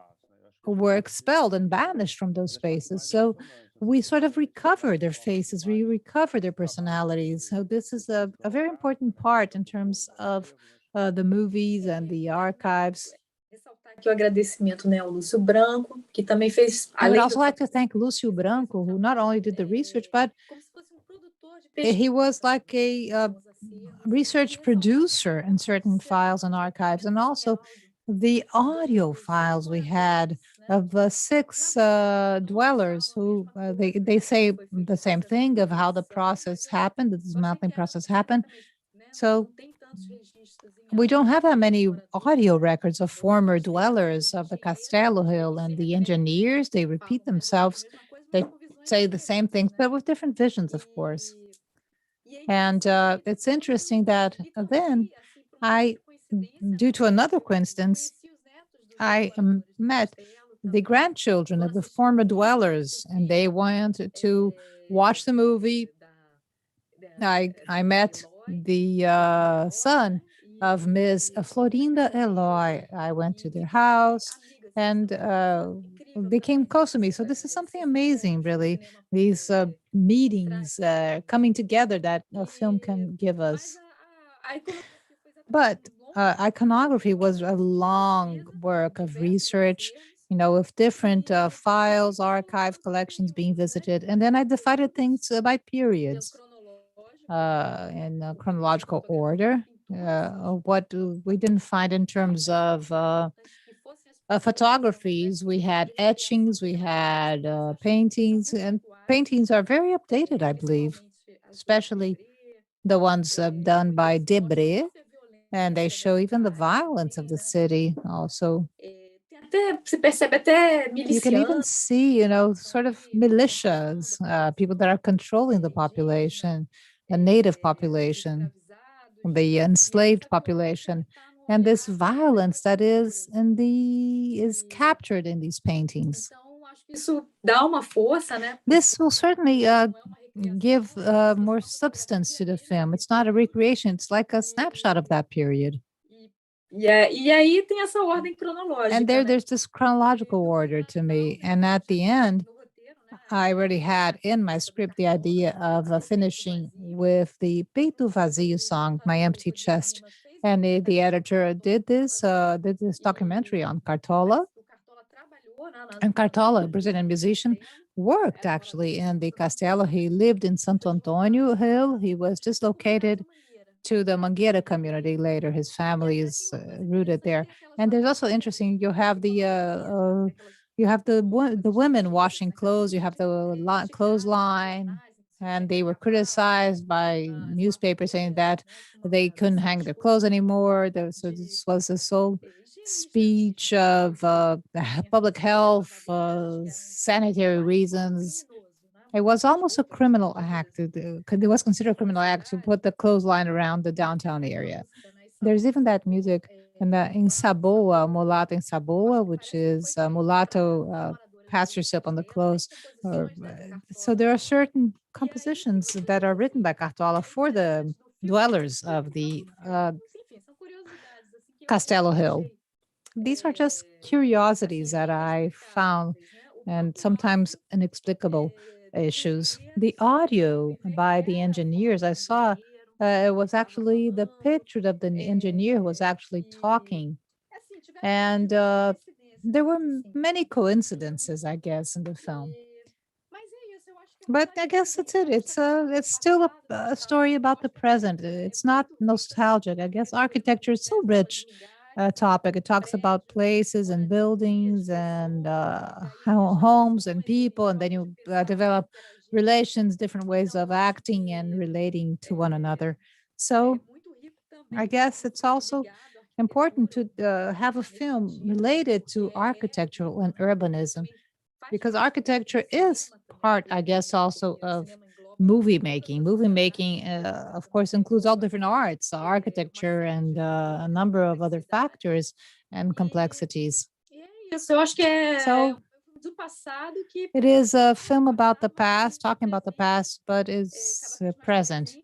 Speaker 2: were expelled and banished from those spaces. So we sort of recover their faces, we recover their personalities. So this is a very important part in terms of the movies and the archives.
Speaker 6: Ressaltar aqui o agradecimento, né, ao Lúcio Branco, que também fez,
Speaker 2: I would
Speaker 6: além
Speaker 2: also like to thank Lúcio Branco, who not only did the research, but
Speaker 6: como se fosse produtor de pesquisa.
Speaker 2: he was like a research producer in certain files and archives, and also the audio files we had of 6 dwellers who they say the same thing of how the process happened, the dismantling process happened. So we don't have that many audio records of former dwellers of the Castelo Hill, and the engineers, they repeat themselves. They say the same things, but with different visions, of course. And it's interesting that then due to another coincidence, I met the grandchildren of the former dwellers, and they wanted to watch the movie. I met the son of Ms. Florinda Eloy. I went to their house and they came close to me. So this is something amazing, really, these meetings coming together that a film can give us. But iconography was a long work of research, with different files, archive collections being visited. And then I divided things by periods in chronological order. What we didn't find in terms of photographies, we had etchings, we had paintings, and paintings are very updated, I believe, especially the ones done by Debré, and they show even the violence of the city also. You can even see, sort of militias, people that are controlling the population, the native population, the enslaved population. and this violence that is captured in these paintings.
Speaker 6: Então, acho que isso dá uma força, né?
Speaker 2: This will certainly give more substance to the film. It's not a recreation, it's like a snapshot of that period.
Speaker 6: E aí tem essa ordem cronológica,
Speaker 2: And
Speaker 6: né?
Speaker 2: there's this chronological order to me. And at the end, I already had in my script the idea of finishing with the Peito Vazio song, My Empty Chest. And the editor did this documentary on Cartola. And Cartola, a Brazilian musician, worked actually in the Castelo. He lived in Santo Antônio Hill. He was dislocated to the Mangueira community later. His family is rooted there. And there's also interesting, you have the women washing clothes, you have the clothesline, and they were criticized by newspapers saying that they couldn't hang their clothes anymore. So this was the sole speech of public health, sanitary reasons. It was almost a criminal act. It was considered a criminal act to put the clothesline around the downtown area. There's even that music in Saboa, Mulato in Saboa, which is mulatto pastorship on the clothes. So there are certain compositions that are written by Cartola for the dwellers of the Castelo Hill. These are just curiosities that I found, and sometimes inexplicable issues. The audio by the engineers, I saw it was actually the picture of the engineer who was actually talking. And there were many coincidences, I guess, in the film. But I guess that's it. It's still a story about the present. It's not nostalgic. I guess architecture is so rich topic. It talks about places and buildings and homes and people, and then you develop relations, different ways of acting and relating to one another. So I guess it's also important to have a film related to architectural and urbanism, because architecture is part, I guess, also of movie making. Movie making, of course, includes all different arts, architecture, and a number of other factors and complexities.
Speaker 6: Isso, eu acho que
Speaker 2: So
Speaker 6: do passado que
Speaker 2: it is a film about the past, talking about the past, but it's present.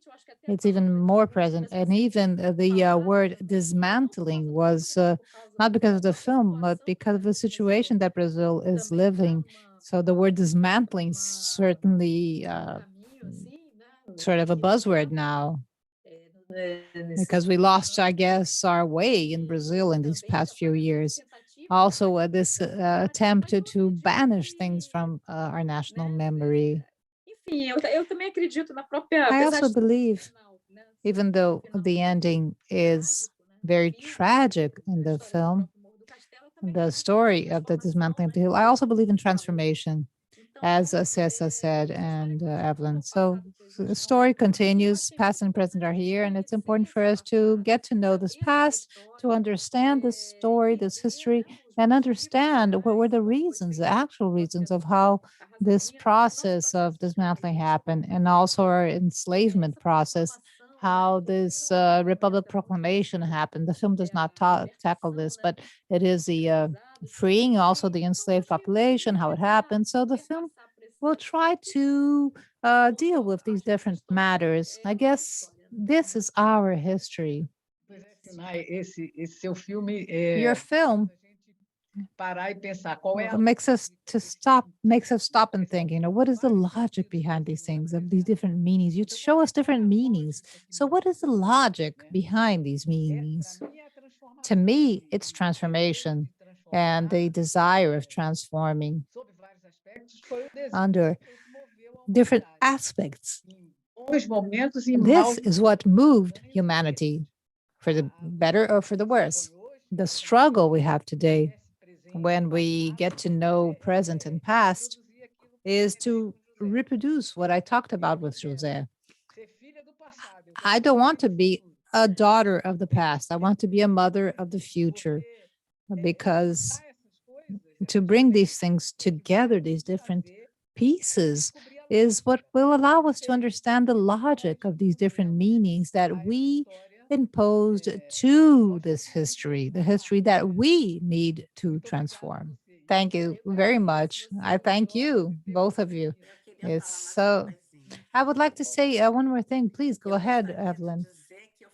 Speaker 2: It's even more present. And even the word dismantling was not because of the film, but because of the situation that Brazil is living. So the word dismantling is certainly sort of a buzzword now, because we lost, I guess, our way in Brazil in these past few years. Also, this attempt to banish things from our national memory.
Speaker 6: Enfim, eu também acredito na própria.
Speaker 2: I also believe, even though the ending is very tragic in the film, the story of the dismantling of the hill, I also believe in transformation, as Ceça said, and Evelyn. So the story continues, past and present are here, and it's important for us to get to know this past, to understand this story, this history, and understand what were the reasons, the actual reasons of how this process of dismantling happened, and also our enslavement process, how this Republic Proclamation happened. The film does not tackle this, but it is the freeing also the enslaved population, how it happened. So the film will try to deal with these different matters. I guess this is our history.
Speaker 5: Sinai, esse seu filme
Speaker 2: Your film
Speaker 5: parar e pensar qual é
Speaker 2: makes us stop and think, what is the logic behind these things, of these different meanings? You show us different meanings. So what is the logic behind these meanings? To me, it's transformation and the desire of transforming under different aspects. This is what moved humanity, for the better or for the worse. The struggle we have today, when we get to know present and past, is to reproduce what I talked about with José. I don't want to be a daughter of the past. I want to be a mother of the future, because to bring these things together, these different pieces, is what will allow us to understand the logic of these different meanings that we imposed to this history, the history that we need to transform. Thank you very much. I thank you, both of you. It's so. I would like to say one more thing. Please go ahead, Evelyn.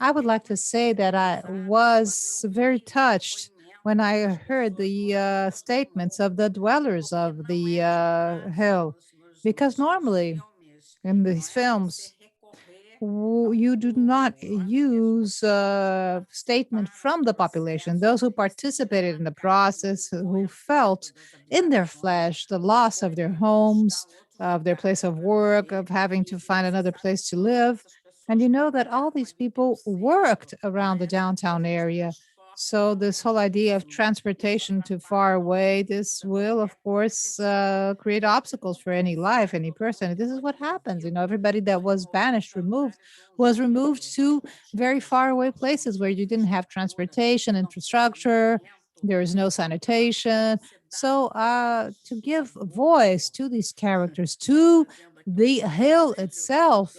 Speaker 2: I would like to say that I was very touched when I heard the statements of the dwellers of the hill, because normally in these films, you do not use a statement from the population, those who participated in the process, who felt in their flesh the loss of their homes, of their place of work, of having to find another place to live. And you know that all these people worked around the downtown area. So this whole idea of transportation to far away, this will, of course, create obstacles for any life, any person. This is what happens. Everybody that was banished, removed, was removed to very far away places where you didn't have transportation, infrastructure, there is no sanitation. So to give voice to these characters, to the hill itself,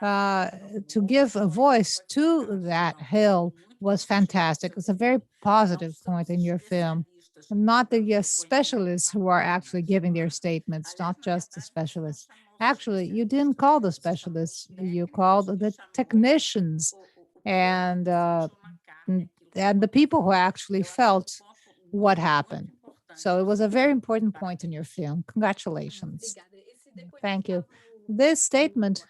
Speaker 2: to give a voice to that hill was fantastic. It's a very positive point in your film. Not the specialists who are actually giving their statements, not just the specialists. Actually, you didn't call the specialists, you called the technicians and the people who actually felt what happened. So it was a very important point in your film. Congratulations. Thank you. This statement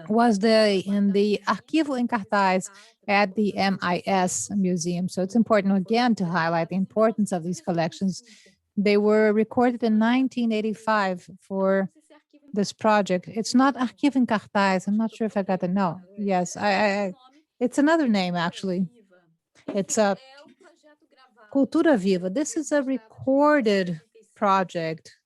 Speaker 2: was in the Arquivo em Cartaz at the MIS Museum. So it's important again to highlight the importance of these collections. They were recorded in 1985 for this project. It's not Arquivo em Cartaz. I'm not sure if I got the no. Yes, it's another name actually. It's a Cultura Viva. This is a recorded project.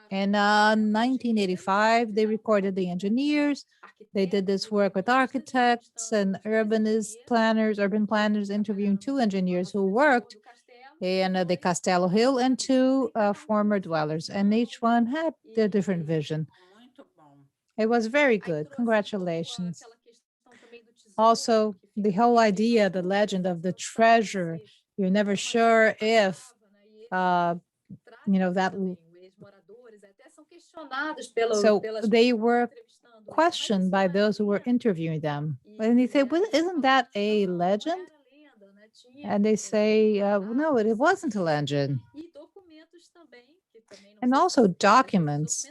Speaker 2: In 1985, they recorded the engineers. They did this work with architects and urban planners, interviewing 2 engineers who worked in the Castelo Hill and 2 former dwellers. And each one had their different vision. It was very good. Congratulations. Also, the whole idea, the legend of the treasure, you're never sure if, that. So they were questioned by those who were interviewing them. And they say, well, isn't that a legend? And they say, no, it wasn't a legend. And also documents.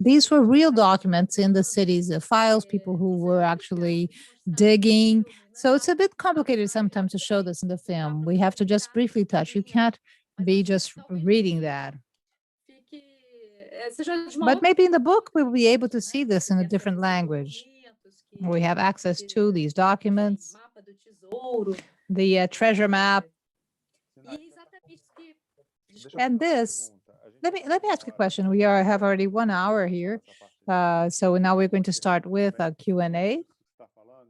Speaker 2: These were real documents in the cities, files, people who were actually digging. So it's a bit complicated sometimes to show this in the film. We have to just briefly touch. You can't be just reading that. But maybe in the book, we'll be able to see this in a different language. We have access to these documents, the treasure map. And this, let me ask a question. We have already 1 hour here. So now we're going to start with a Q&A.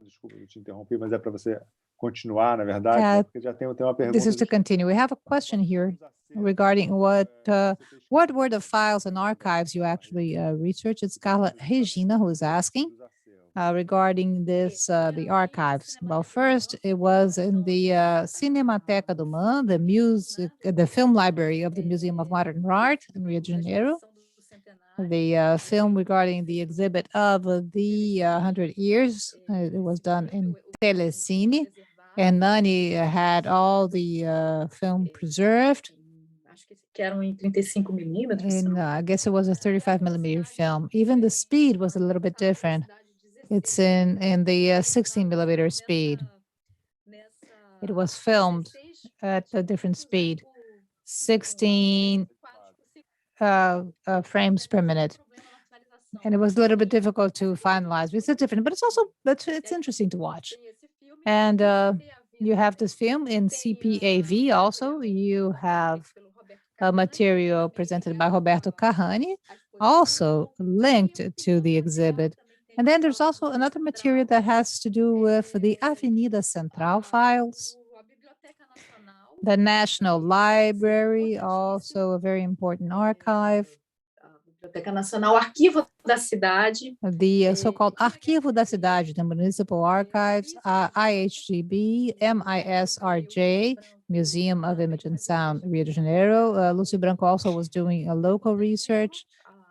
Speaker 1: Desculpa, eu te interrompi, mas é para você continuar, na verdade, porque já tem uma pergunta.
Speaker 2: This is to continue. We have a question here regarding what were the files and archives you actually researched. It's Carla Regina who is asking regarding this, the archives. Well, first, it was in the Cinemateca do MAN, the film library of the Museum of Modern Art in Rio de Janeiro. The film regarding the exhibit of the 100 years, it was done in Telecine, and Nani had all the film preserved. And I guess it was a 35 millimeter film. Even the speed was a little bit different. It's in the 16 millimeter speed. It was filmed at a different speed, 16 frames per minute. And it was a little bit difficult to finalize. It's different, but it's interesting to watch. And you have this film in CPAV also. You have a material presented by Roberto Carrani, also linked to the exhibit. And then there's also another material that has to do with the Avenida Central files. The National Library, also a very important archive.
Speaker 6: Biblioteca Nacional, Arquivo da Cidade.
Speaker 2: The so-called Arquivo da Cidade, the Municipal Archives, IHGB, MISRJ, Museum of Image and Sound, Rio de Janeiro. Lúcio Branco also was doing a local research,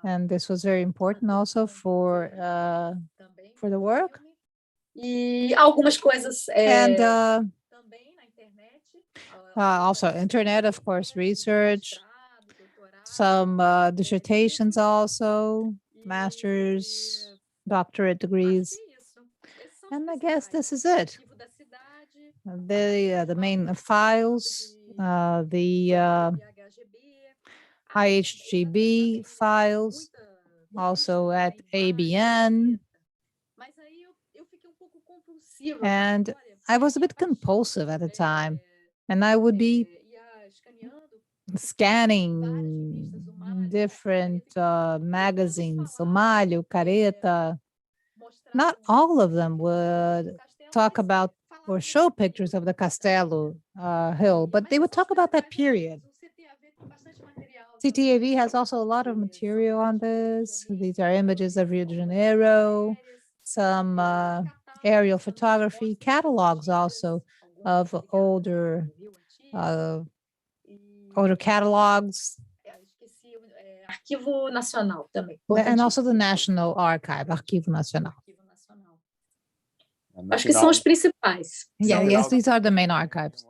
Speaker 2: and this was very important also for the work.
Speaker 6: E algumas coisas
Speaker 2: And
Speaker 6: também na internet.
Speaker 2: also internet, of course, research, some dissertations also, master's, doctorate degrees. And I guess this is it. The main files, the IHGB files, also at ABN. And I was a bit compulsive at the time, and I would be scanning different magazines, O Malho, Careta. Not all of them would talk about or show pictures of the Castelo hill, but they would talk about that period. CTAV has also a lot of material on this. These are images of Rio de Janeiro, some aerial photography, catalogs also of older catalogs.
Speaker 6: Arquivo Nacional também.
Speaker 2: And also the National Archive, Arquivo Nacional.
Speaker 6: Acho que são os principais.
Speaker 2: Yeah, yes, these are the main archives.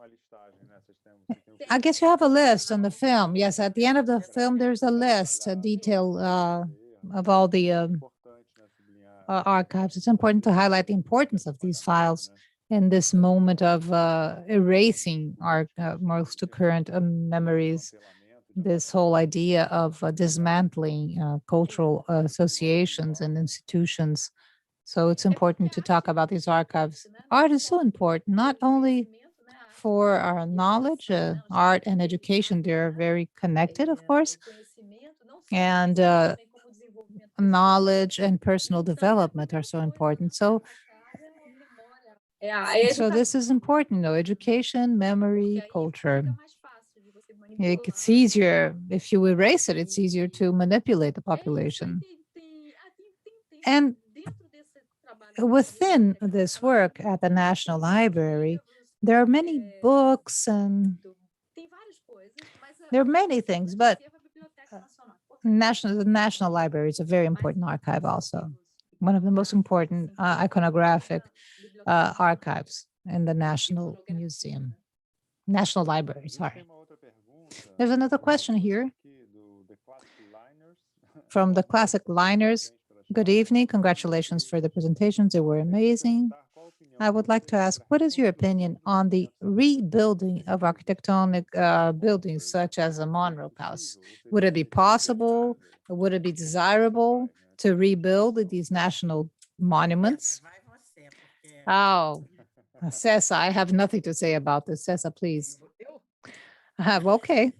Speaker 2: I guess you have a list on the film. Yes, at the end of the film, there's a list, a detail of all the archives. It's important to highlight the importance of these files in this moment of erasing our most current memories. This whole idea of dismantling cultural associations and institutions. So it's important to talk about these archives. Art is so important, not only for our knowledge, art and education, they're very connected, of course, and knowledge and personal development are so important. So this is important, though, education, memory, culture. It's easier, if you erase it, it's easier to manipulate the population. And within this work at the National Library, there are many books and there are many things, but the National Library is a very important archive also. One of the most important iconographic archives in the National Museum. National Library, sorry. There's another question here from the Classic Liners. Good evening. Congratulations for the presentations. They were amazing. I would like to ask, what is your opinion on the rebuilding of architectonic buildings such as the Monroe Palace? Would it be possible? Would it be desirable to rebuild these national monuments? Oh, Ceça, I have nothing to say about this. Ceça, please. Okay.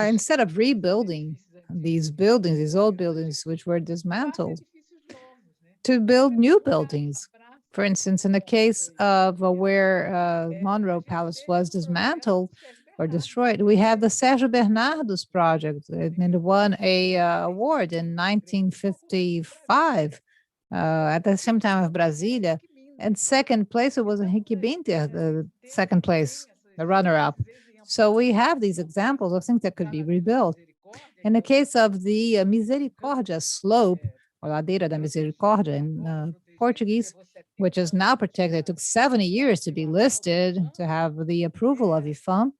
Speaker 2: Instead of rebuilding these buildings, these old buildings which were dismantled, to build new buildings. For instance, in the case of where Monroe Palace was dismantled or destroyed, we have the Sérgio Bernardo's project, and it won a award in 1955 at the same time of Brasília. And second place, it was Henrique Binter, the second place, the runner-up. So we have these examples of things that could be rebuilt. In the case of the Misericórdia slope, or Ladeira da Misericórdia in Portuguese, which is now protected, it took 70 years to be listed, to have the approval of IFAM.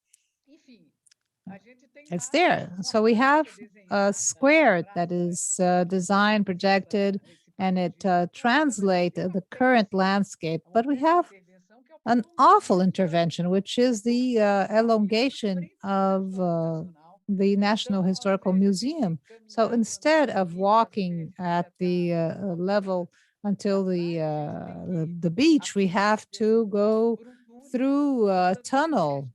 Speaker 2: It's there. So we have a square that is designed, projected, and it translates the current landscape. But we have an awful intervention, which is the elongation of the National Historical Museum. So instead of walking at the level until the beach, we have to go through a tunnel.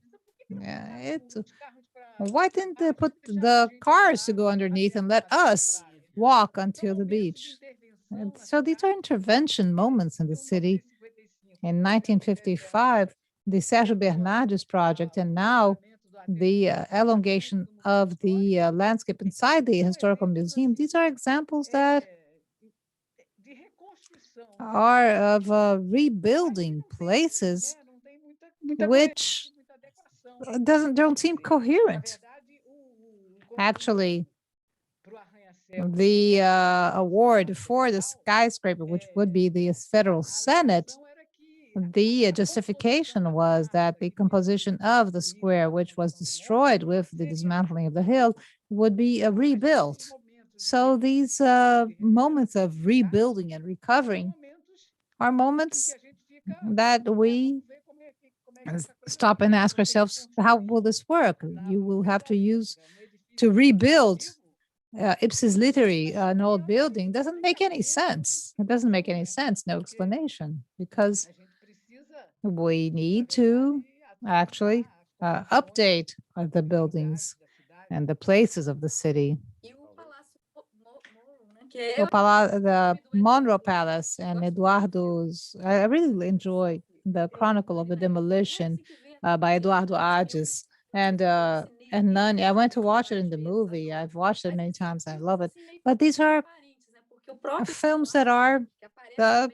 Speaker 2: Why didn't they put the cars to go underneath and let us walk until the beach? And so these are intervention moments in the city. In 1955, the Sérgio Bernardes project, and now the elongation of the landscape inside the historical museum. These are examples that are of rebuilding places which don't seem coherent. Actually, the award for the skyscraper, which would be the federal Senate, the justification was that the composition of the square, which was destroyed with the dismantling of the hill, would be rebuilt. So these moments of rebuilding and recovering are moments that we stop and ask ourselves, how will this work? You will have to rebuild ipsis literi, an old building. Doesn't make any sense. It doesn't make any sense, no explanation, because we need to actually update the buildings and the places of the city. The Monroe Palace and Eduardo's, I really enjoy the Chronicle of the Demolition by Eduardo Ages. And Nani, I went to watch it in the movie. I've watched it many times. I love it. But these are films that are the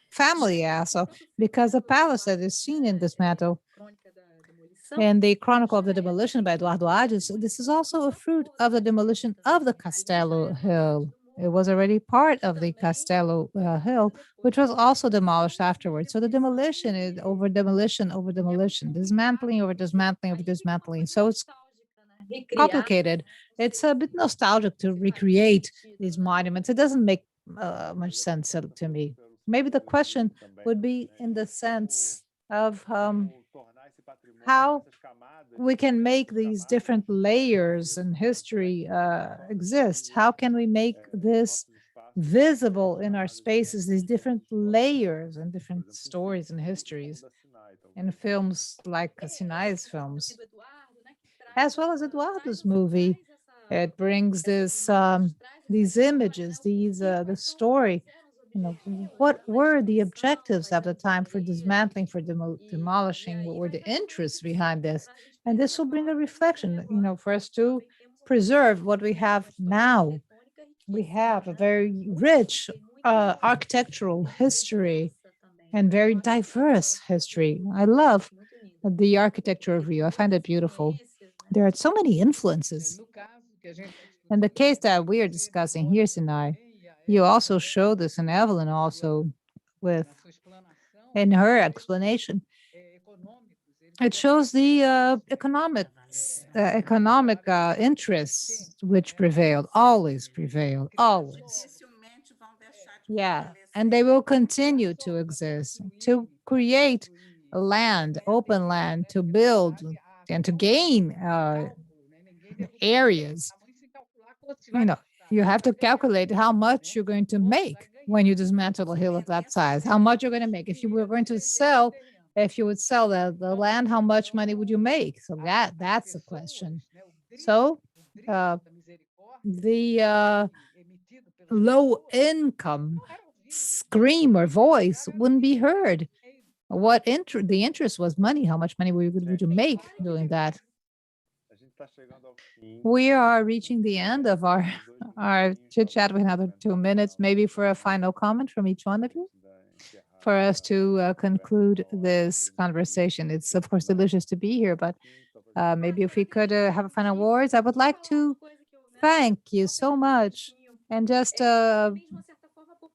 Speaker 2: family also, because the palace that is seen in Dismantle and the Chronicle of the Demolition by Eduardo Ages, this is also a fruit of the demolition of the Castelo Hill. It was already part of the Castelo Hill, which was also demolished afterwards. So the demolition is over demolition over demolition, dismantling over dismantling over dismantling. So it's complicated. It's a bit nostalgic to recreate these monuments. It doesn't make much sense to me. Maybe the question would be in the sense of how we can make these different layers in history exist. How can we make this visible in our spaces, these different layers and different stories and histories in films like Sinai's films, as well as Eduardo's movie. It brings these images, the story. What were the objectives at the time for dismantling, for demolishing? What were the interests behind this? And this will bring a reflection, for us to preserve what we have now. We have a very rich architectural history and very diverse history. I love the architecture of Rio. I find it beautiful. There are so many influences. In the case that we are discussing here, Sinai, you also show this in Evelyn also in her explanation. It shows the economic interests which prevailed, always. Yeah, and they will continue to exist, to create land, open land, to build and to gain areas. You have to calculate how much you're going to make when you dismantle a hill of that size, how much you're going to make. If you were going to sell, if you would sell the land, how much money would you make? So that's the question. So the low income scream or voice wouldn't be heard. The interest was money. How much money would you make doing that? We are reaching the end of our chit chat with another 2 minutes, maybe for a final comment from each one of you, for us to conclude this conversation. It's of course delicious to be here, but maybe if we could have a final words. I would like to thank you so much, and just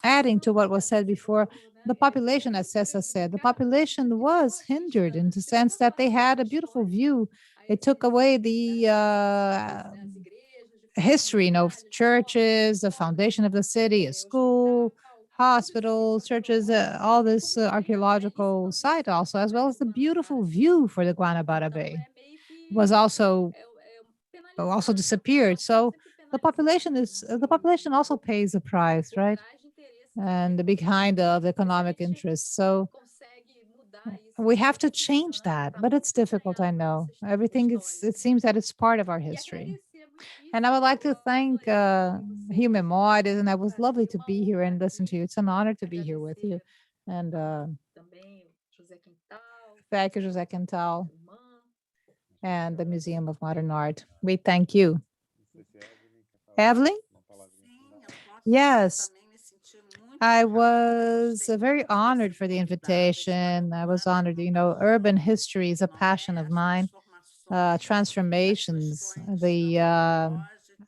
Speaker 2: adding to what was said before, the population, as Ceça said, the population was hindered in the sense that they had a beautiful view. It took away the history, churches, the foundation of the city, a school, hospitals, churches, all this archaeological site also, as well as the beautiful view for the Guanabara Bay was also disappeared. So the population also pays a price, right? And behind of economic interests. So we have to change that, but it's difficult, I know. It seems that it's part of our history. And I would like to thank Rio Memórias, and it was lovely to be here and listen to you. It's an honor to be here with you. And thank you, José Quental, and the Museum of Modern Art. We thank you. Evelyn? Yes. I was very honored for the invitation. I was honored, urban history is a passion of mine. Transformations, the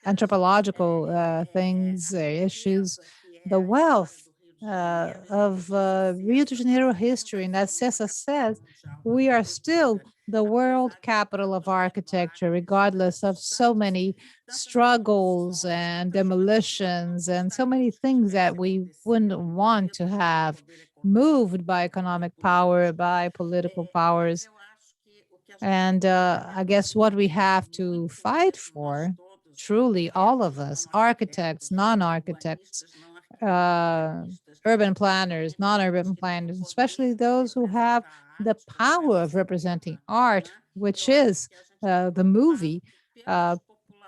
Speaker 2: anthropological things, issues, the wealth of Rio de Janeiro history. And as Ceça says, we are still the world capital of architecture, regardless of so many struggles and demolitions and so many things that we wouldn't want to have moved by economic power, by political powers. And I guess what we have to fight for, truly, all of us, architects, non-architects, urban planners, non-urban planners, especially those who have the power of representing art, which is the movie,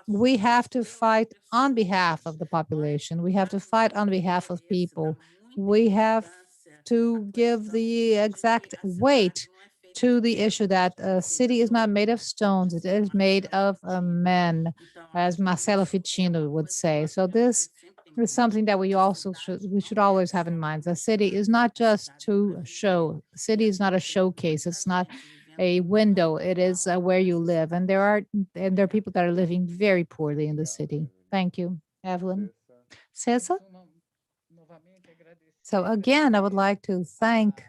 Speaker 2: we have to fight on behalf of the population. We have to fight on behalf of people. We have to give the exact weight to the issue that a city is not made of stones, it is made of men, as Marcelo Ficino would say. So this is something that we should always have in mind. The city is not just to show. The city is not a showcase. It's not a window. It is where you live, and there are people that are living very poorly in the city. Thank you, Evelyn. Ceça? So again, I would like to thank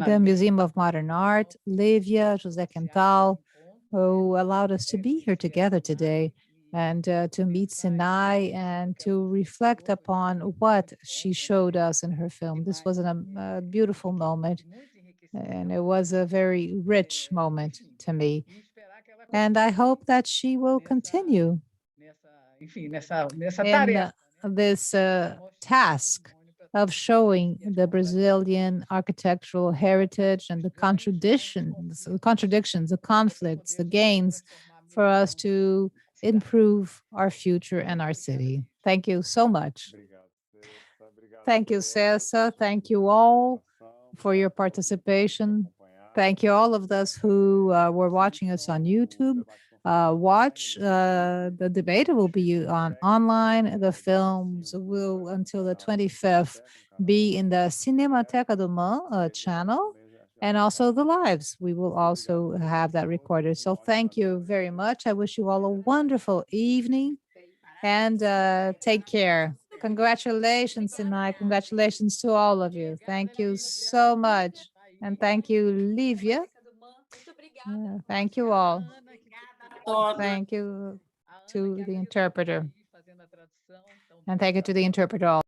Speaker 2: the Museum of Modern Art, Lívia, José Quental, who allowed us to be here together today and to meet Sinai and to reflect upon what she showed us in her film. This was a beautiful moment, and it was a very rich moment to me. And I hope that she will continue in this task of showing the Brazilian architectural heritage and the contradictions, the conflicts, the gains for us to improve our future and our city. Thank you so much. Thank you, Ceça. Thank you all for your participation. Thank you all of those who were watching us on YouTube. Watch the debate will be online. The films will until the 25th be in the Cinemateca do channel, and also the lives. We will also have that recorded. So thank you very much. I wish you all a wonderful evening, and take care. Congratulations, Sinai. Congratulations to all of you. Thank you so much. And thank you, Lívia. Thank you all. Thank you to the interpreter. And thank you to the interpreter also.